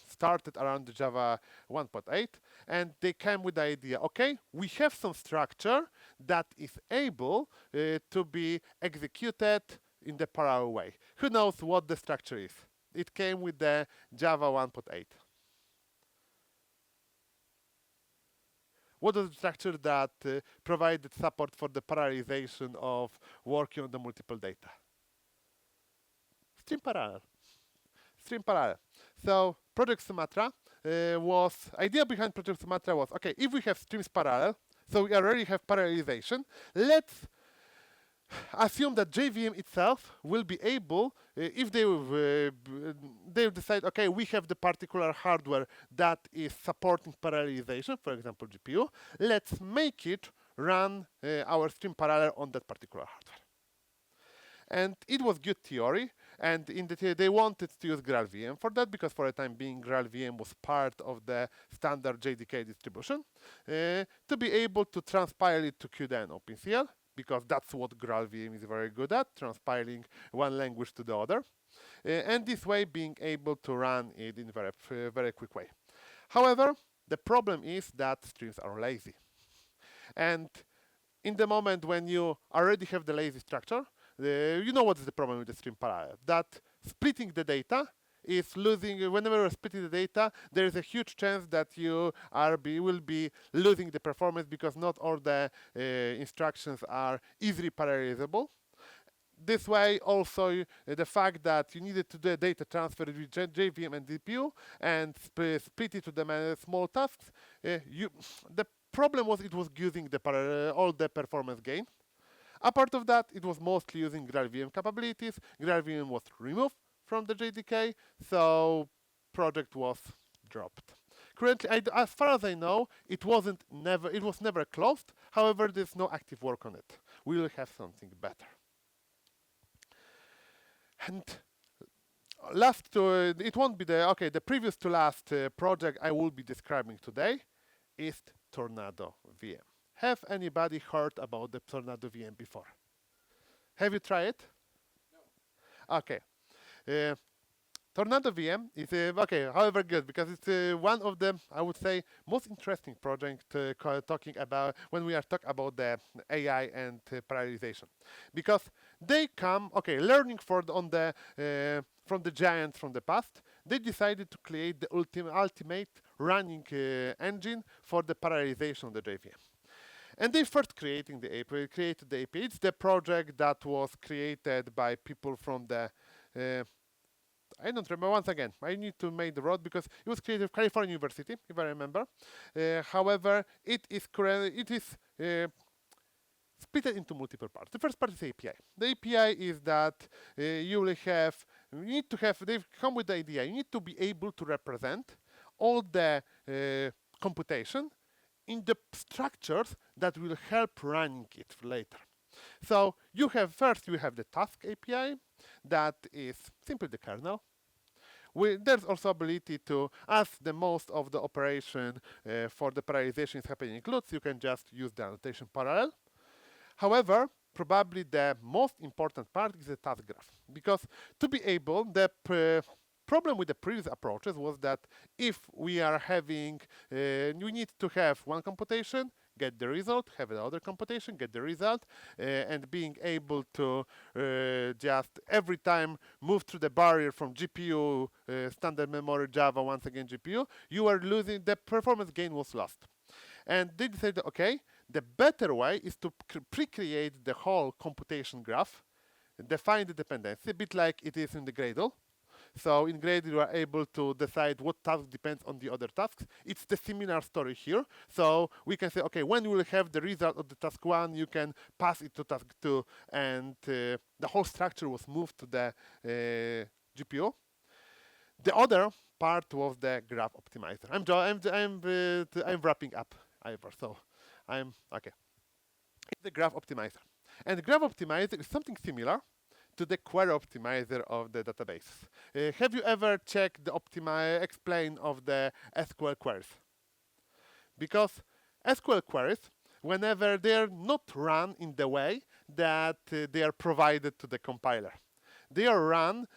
started around the Java 1.8, and they came with the idea, okay, we have some structure that is able to be executed in the parallel way. Who knows what the structure is? It came with the Java 1.8. What is the structure that provided support for the parallelization of working on the multiple data? Stream parallel. Stream parallel. So Project Sumatra idea behind Project Sumatra was, okay, if we have streams parallel, so we already have parallelization, let's assume that JVM itself will be able, if they decide, okay, we have the particular hardware that is supporting parallelization, for example, GPU, let's make it run our stream parallel on that particular hardware. And it was good theory, and they wanted to use GraalVM for that, because for the time being, GraalVM was part of the standard JDK distribution, to be able to transpile it to CUDA and OpenCL, because that's what GraalVM is very good at, transpiling one language to the other, and this way being able to run it in a very quick way. However, the problem is that streams are lazy. And in the moment when you already have the lazy structure, you know what is the problem with the stream parallel, that splitting the data is losing. Whenever you're splitting the data, there is a huge chance that you will be losing the performance, because not all the instructions are easily parallelizable. This way, also, the fact that you needed to do a data transfer with JVM and DPU and split it to the small tasks, the problem was it was using all the performance gain. Apart of that, it was mostly using GraalVM capabilities. GraalVM was removed from the JDK, so project was dropped. Currently, as far as I know, it was never closed. However, there's no active work on it. We will have something better. And it won't be the previous to last project I will be describing today is TornadoVM. Have anybody heard about the TornadoVM before? Have you tried it? No. Okay. TornadoVM is however good, because it's one of the, I would say, most interesting projects talking about when we are talking about the AI and parallelization, because they come learning from the giants from the past. They decided to create the ultimate running engine for the parallelization of the JVM. And they first created the API. It's the project that was created by people from the I don't remember. Once again, I need to make the road because it was created at California University, if I remember. However, it is split it into multiple parts. The first part is API. The API is that you need to have, they've come with the idea, you need to be able to represent all the computation in the structures that will help running it later. So you have the task API that is simply the kernel. There's also ability to, as the most of the operation for the parallelization is happening includes, you can just use the annotation parallel. However, probably the most important part is the task graph, because to be able, the problem with the previous approaches was that if we are having, we need to have one computation, get the result, have another computation, get the result, and being able to just every time move through the barrier from GPU, standard memory, Java, once again GPU, you are losing, the performance gain was lost. And they decided, okay, the better way is to pre-create the whole computation graph, define the dependency, a bit like it is in the Gradle. So in Gradle, you are able to decide what task depends on the other tasks. It's the similar story here. So we can say, okay, when you will have the result of the task 1, you can pass it to task 2, and the whole structure was moved to the GPU. The other part was the graph optimizer. I'm wrapping up, Ivor, so I'm okay. It's the graph optimizer, and the graph optimizer is something similar to the query optimizer of the database. Have you ever checked the explain of the SQL queries? Because SQL queries, whenever they're not run in the way that they are provided to the compiler, they are run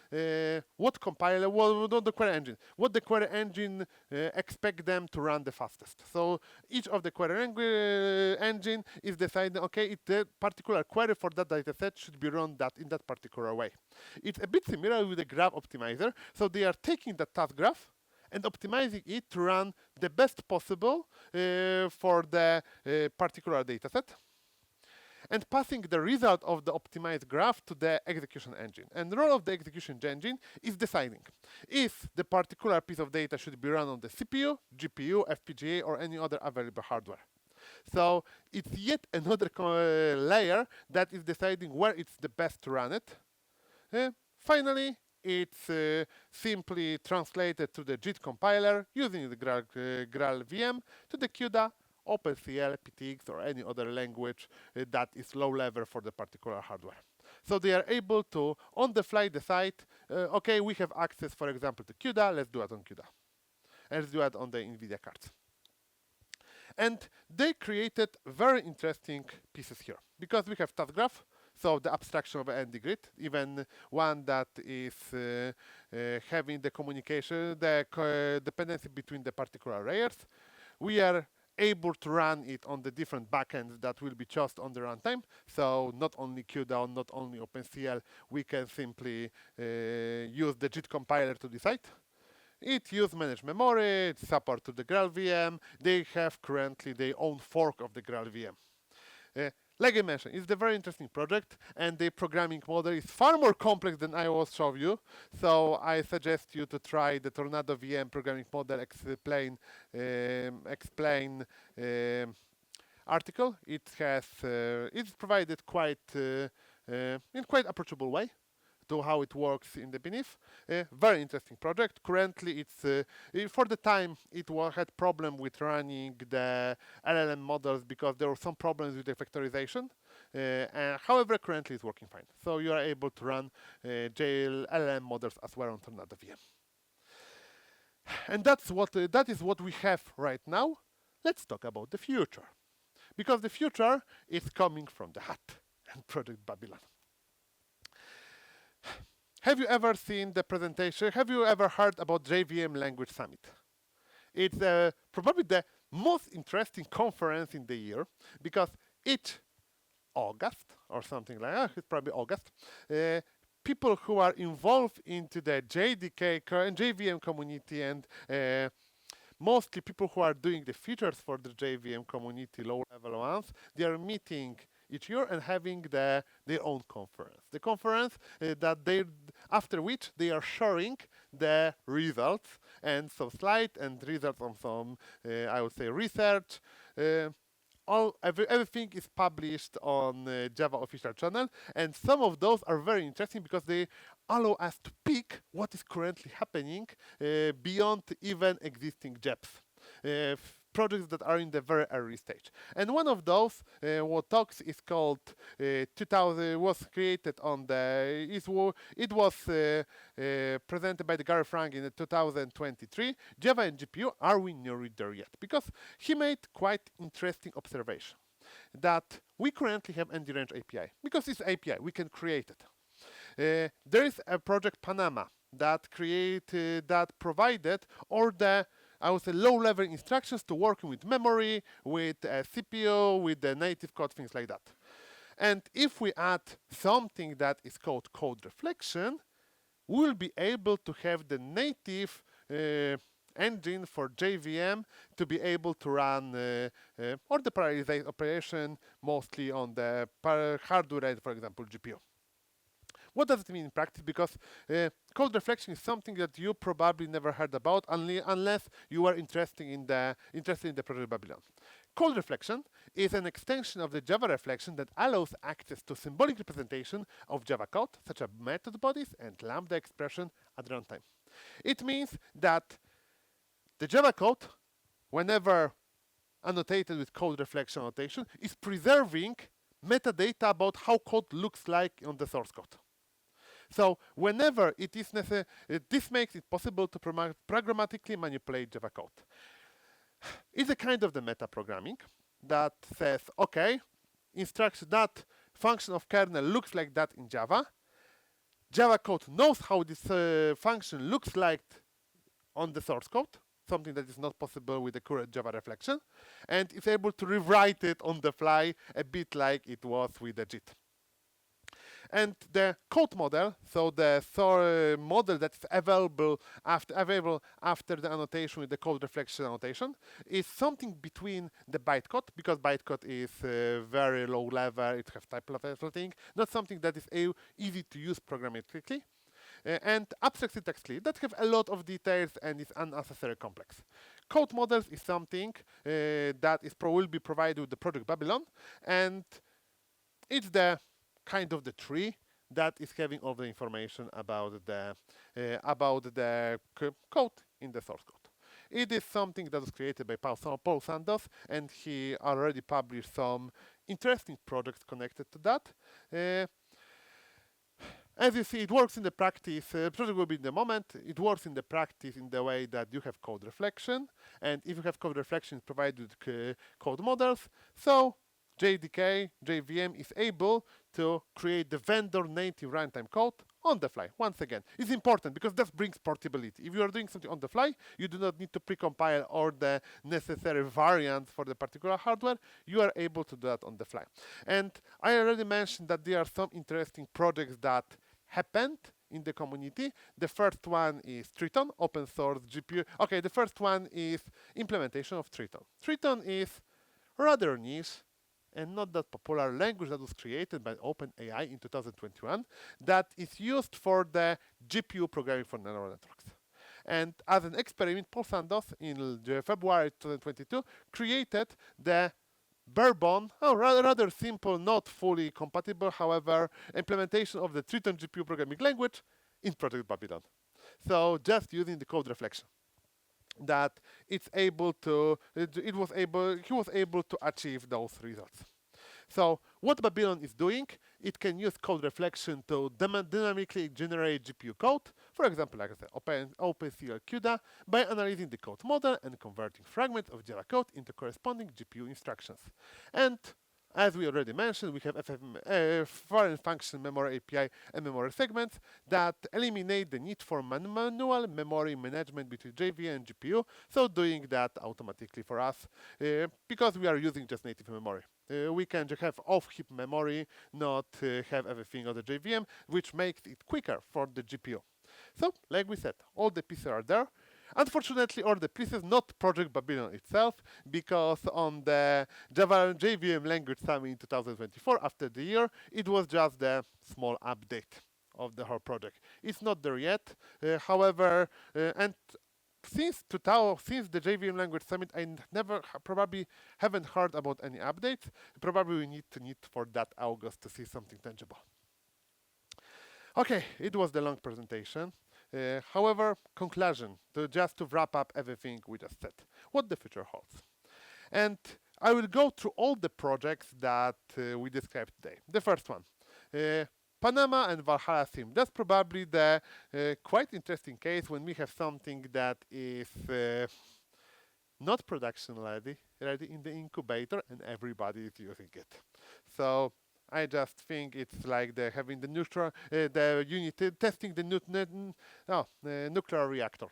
what the query engine. What the query engine expect them to run the fastest. So each of the query engine is deciding, okay, the particular query for that data set should be run in that particular way. It's a bit similar with the graph optimizer. So they are taking the task graph and optimizing it to run the best possible for the particular data set, and passing the result of the optimized graph to the execution engine. And the role of the execution engine is deciding if the particular piece of data should be run on the CPU, GPU, FPGA, or any other available hardware. So it's yet another layer that is deciding where it's the best to run it. Finally, it's simply translated to the JIT compiler using the Graal VM to the CUDA, OpenCL, PTX, or any other language that is low level for the particular hardware. So they are able to, on the fly, decide, okay, we have access, for example, to CUDA, let's do it on CUDA. And let's do it on the NVIDIA cards. And they created very interesting pieces here, because we have task graph, so the abstraction of an ND grid, even one that is having the communication, the dependency between the particular layers. We are able to run it on the different backends that will be chosen on the runtime. So not only CUDA, not only OpenCL, we can simply use the JIT compiler to decide. It uses managed memory, it supports to the Graal VM. They have currently their own fork of the Graal VM. Like I mentioned, it's a very interesting project, and the programming model is far more complex than I was showing you. So I suggest you to try the TornadoVM programming model explain article. It has it's provided quite in quite approachable way to how it works in the beneath. Very interesting project. Currently, it's for the time it had problem with running the LLM models because there were some problems with the factorization. However, currently it's working fine. So you are able to run LLM models as well on TornadoVM. And that is what we have right now. Let's talk about the future, because the future is coming from the hat and Project Babylon. Have you ever seen the presentation? Have you ever heard about JVM Language Summit? It's probably the most interesting conference in the year, because each August or something like that, it's probably August, people who are involved into the JDK and JVM community and mostly people who are doing the features for the JVM community, low-level ones, they are meeting each year and having their own conference. The conference that they, after which they are sharing the results and some slides and results on some, I would say, research. Everything is published on Java official channel, and some of those are very interesting because they allow us to pick what is currently happening beyond even existing JEPs. Projects that are in the very early stage. And one of those, what talks is called 2000, was created on the, it was presented by the Gary Frank in 2023. Java and GPU, are we nearly there yet? Because he made quite interesting observation that we currently have ND-Range API. Because it's API, we can create it. There is a project Panama that that provided all the, I would say, low-level instructions to working with memory, with CPU, with the native code, things like that. And if we add something that is called code reflection, we'll be able to have the native engine for JVM to be able to run or the parallelization operation mostly on the hardware, for example, GPU. What does it mean in practice? Because code reflection is something that you probably never heard about unless you are interested in the project Babylon. Code reflection is an extension of the Java reflection that allows access to symbolic representation of Java code, such as method bodies and Lambda expression at runtime. It means that the Java code, whenever annotated with code reflection annotation, is preserving metadata about how code looks like on the source code. So whenever it is necessary, this makes it possible to programmatically manipulate Java code. It's a kind of the meta programming that says, okay, instruction that function of kernel looks like that in Java. Java code knows how this function looks like on the source code, something that is not possible with the current Java reflection, and is able to rewrite it on the fly a bit like it was with the JIT. And the code model, so the model that is available after the annotation with the code reflection annotation, is something between the bytecode, because bytecode is very low level, it has type level thing, not something that is easy to use programmatically, and abstract syntax tree that have a lot of details and is unnecessarily complex. Code models is something that will be provided with the project Babylon, and it's the kind of the tree that is having all the information about the code in the source code. It is something that was created by Paul Sandoz, and he already published some interesting projects connected to that. As you see, it works in the practice. Project will be in the moment. It works in the practice in the way that you have code reflection, and if you have code reflection, it's provided with code models. So JDK, JVM is able to create the vendor native runtime code on the fly. Once again, it's important because that brings portability. If you are doing something on the fly, you do not need to precompile all the necessary variants for the particular hardware. You are able to do that on the fly. And I already mentioned that there are some interesting projects that happened in the community. The first one is Triton, open source GPU. Okay, the first one is implementation of Triton. Triton is rather niche and not that popular language that was created by OpenAI in 2021 that is used for the GPU programming for neural networks. And as an experiment, Paul Sandoz in February 2022 created the bare-bone, rather simple, not fully compatible, however, implementation of the Triton GPU programming language in Project Babylon. So just using the code reflection, that he was able to achieve those results. So what Babylon is doing, it can use code reflection to dynamically generate GPU code, for example, like I said, OpenCL CUDA, by analyzing the code model and converting fragments of Java code into corresponding GPU instructions. And as we already mentioned, we have foreign function memory API and memory segments that eliminate the need for manual memory management between JVM and GPU, so doing that automatically for us because we are using just native memory. We can just have off-heap memory, not have everything on the JVM, which makes it quicker for the GPU. So, like we said, all the pieces are there. Unfortunately, or the pieces, not Project Babylon itself, because on the Java JVM language summit in 2024, after the year, it was just the small update of the whole project. It's not there yet. However, and since the JVM language summit, I never probably haven't heard about any updates. Probably we need for that August to see something tangible. Okay, it was the long presentation. However, conclusion, just to wrap up everything we just said, what the future holds. And I will go through all the projects that we described today. The first one, Panama and Valhalla theme. That's probably the quite interesting case when we have something that is not production ready in the incubator, and everybody is using it. So I just think it's like having the testing the nuclear reactor,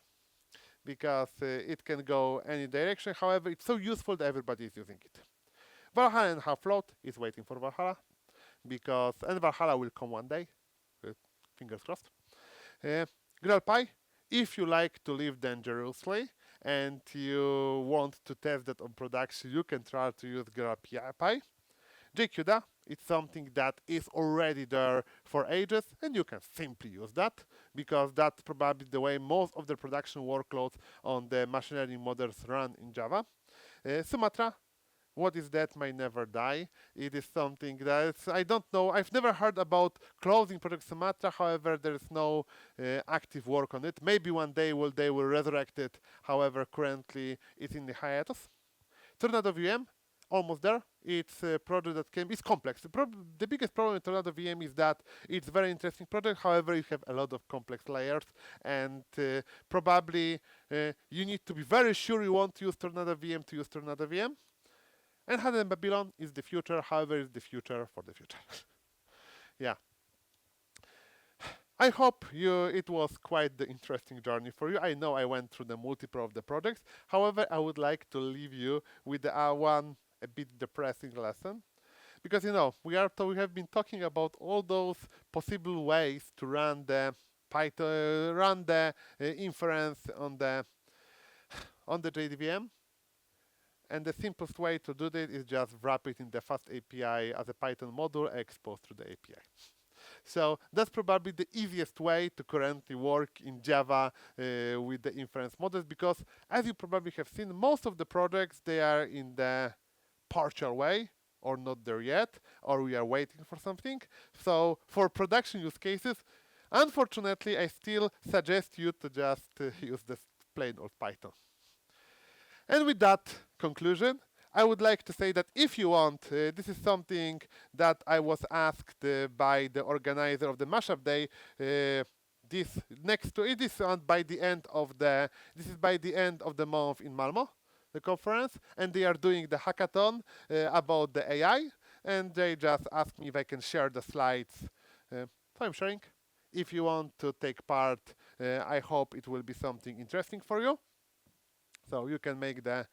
because it can go any direction. However, it's so useful that everybody is using it. Valhalla and Half-Float is waiting for Valhalla, and Valhalla will come one day. Fingers crossed. GraalPy, if you like to live dangerously and you want to test that on production, you can try to use GraalPy. JQDA, it's something that is already there for ages, and you can simply use that, because that's probably the way most of the production workloads on the machine learning models run in Java. Sumatra, what is that might never die. It is something that I don't know. I've never heard about closing Project Sumatra. However, there is no active work on it. Maybe one day they will resurrect it. However, currently it's in the hiatus. TornadoVM, almost there. It's a project that it's complex. The biggest problem with TornadoVM is that it's a very interesting project. However, you have a lot of complex layers, and probably you need to be very sure you want to use TornadoVM to use TornadoVM. And Valhalla and Babylon is the future. However, it's the future for the future. Yeah. I hope it was quite the interesting journey for you. I know I went through the multiple of the projects. However, I would like to leave you with one a bit depressing lesson, because we have been talking about all those possible ways to run the Python, run the inference on the JVM. And the simplest way to do that is just wrap it in the fast API as a Python module exposed through the API. So that's probably the easiest way to currently work in Java with the inference models, because as you probably have seen, most of the projects, they are in the partial way, or not there yet, or we are waiting for something. So for production use cases, unfortunately, I still suggest you to just use the plain old Python. And with that conclusion, I would like to say that if you want, this is something that I was asked by the organizer of the Mashup Day. This is by the end of the month in Malmo, the conference, and they are doing the hackathon about the AI, and they just asked me if I can share the slides. So I'm sharing. If you want to take part, I hope it will be something interesting for you. So you can make the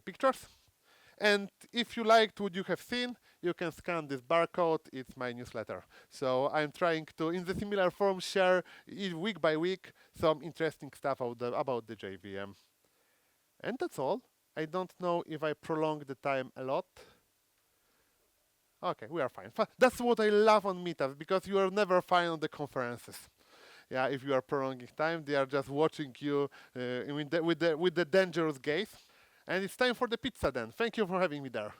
pictures. And if you liked what you have seen, you can scan this barcode. It's my newsletter. So I'm trying to, in the similar form, share week by week some interesting stuff about the JVM. And that's all. I don't know if I prolonged the time a lot. Okay, we are fine. That's what I love on meetups, because you are never fine on the conferences. Yeah, if you are prolonging time, they are just watching you with the dangerous gaze. And it's time for the pizza then. Thank you for having me there.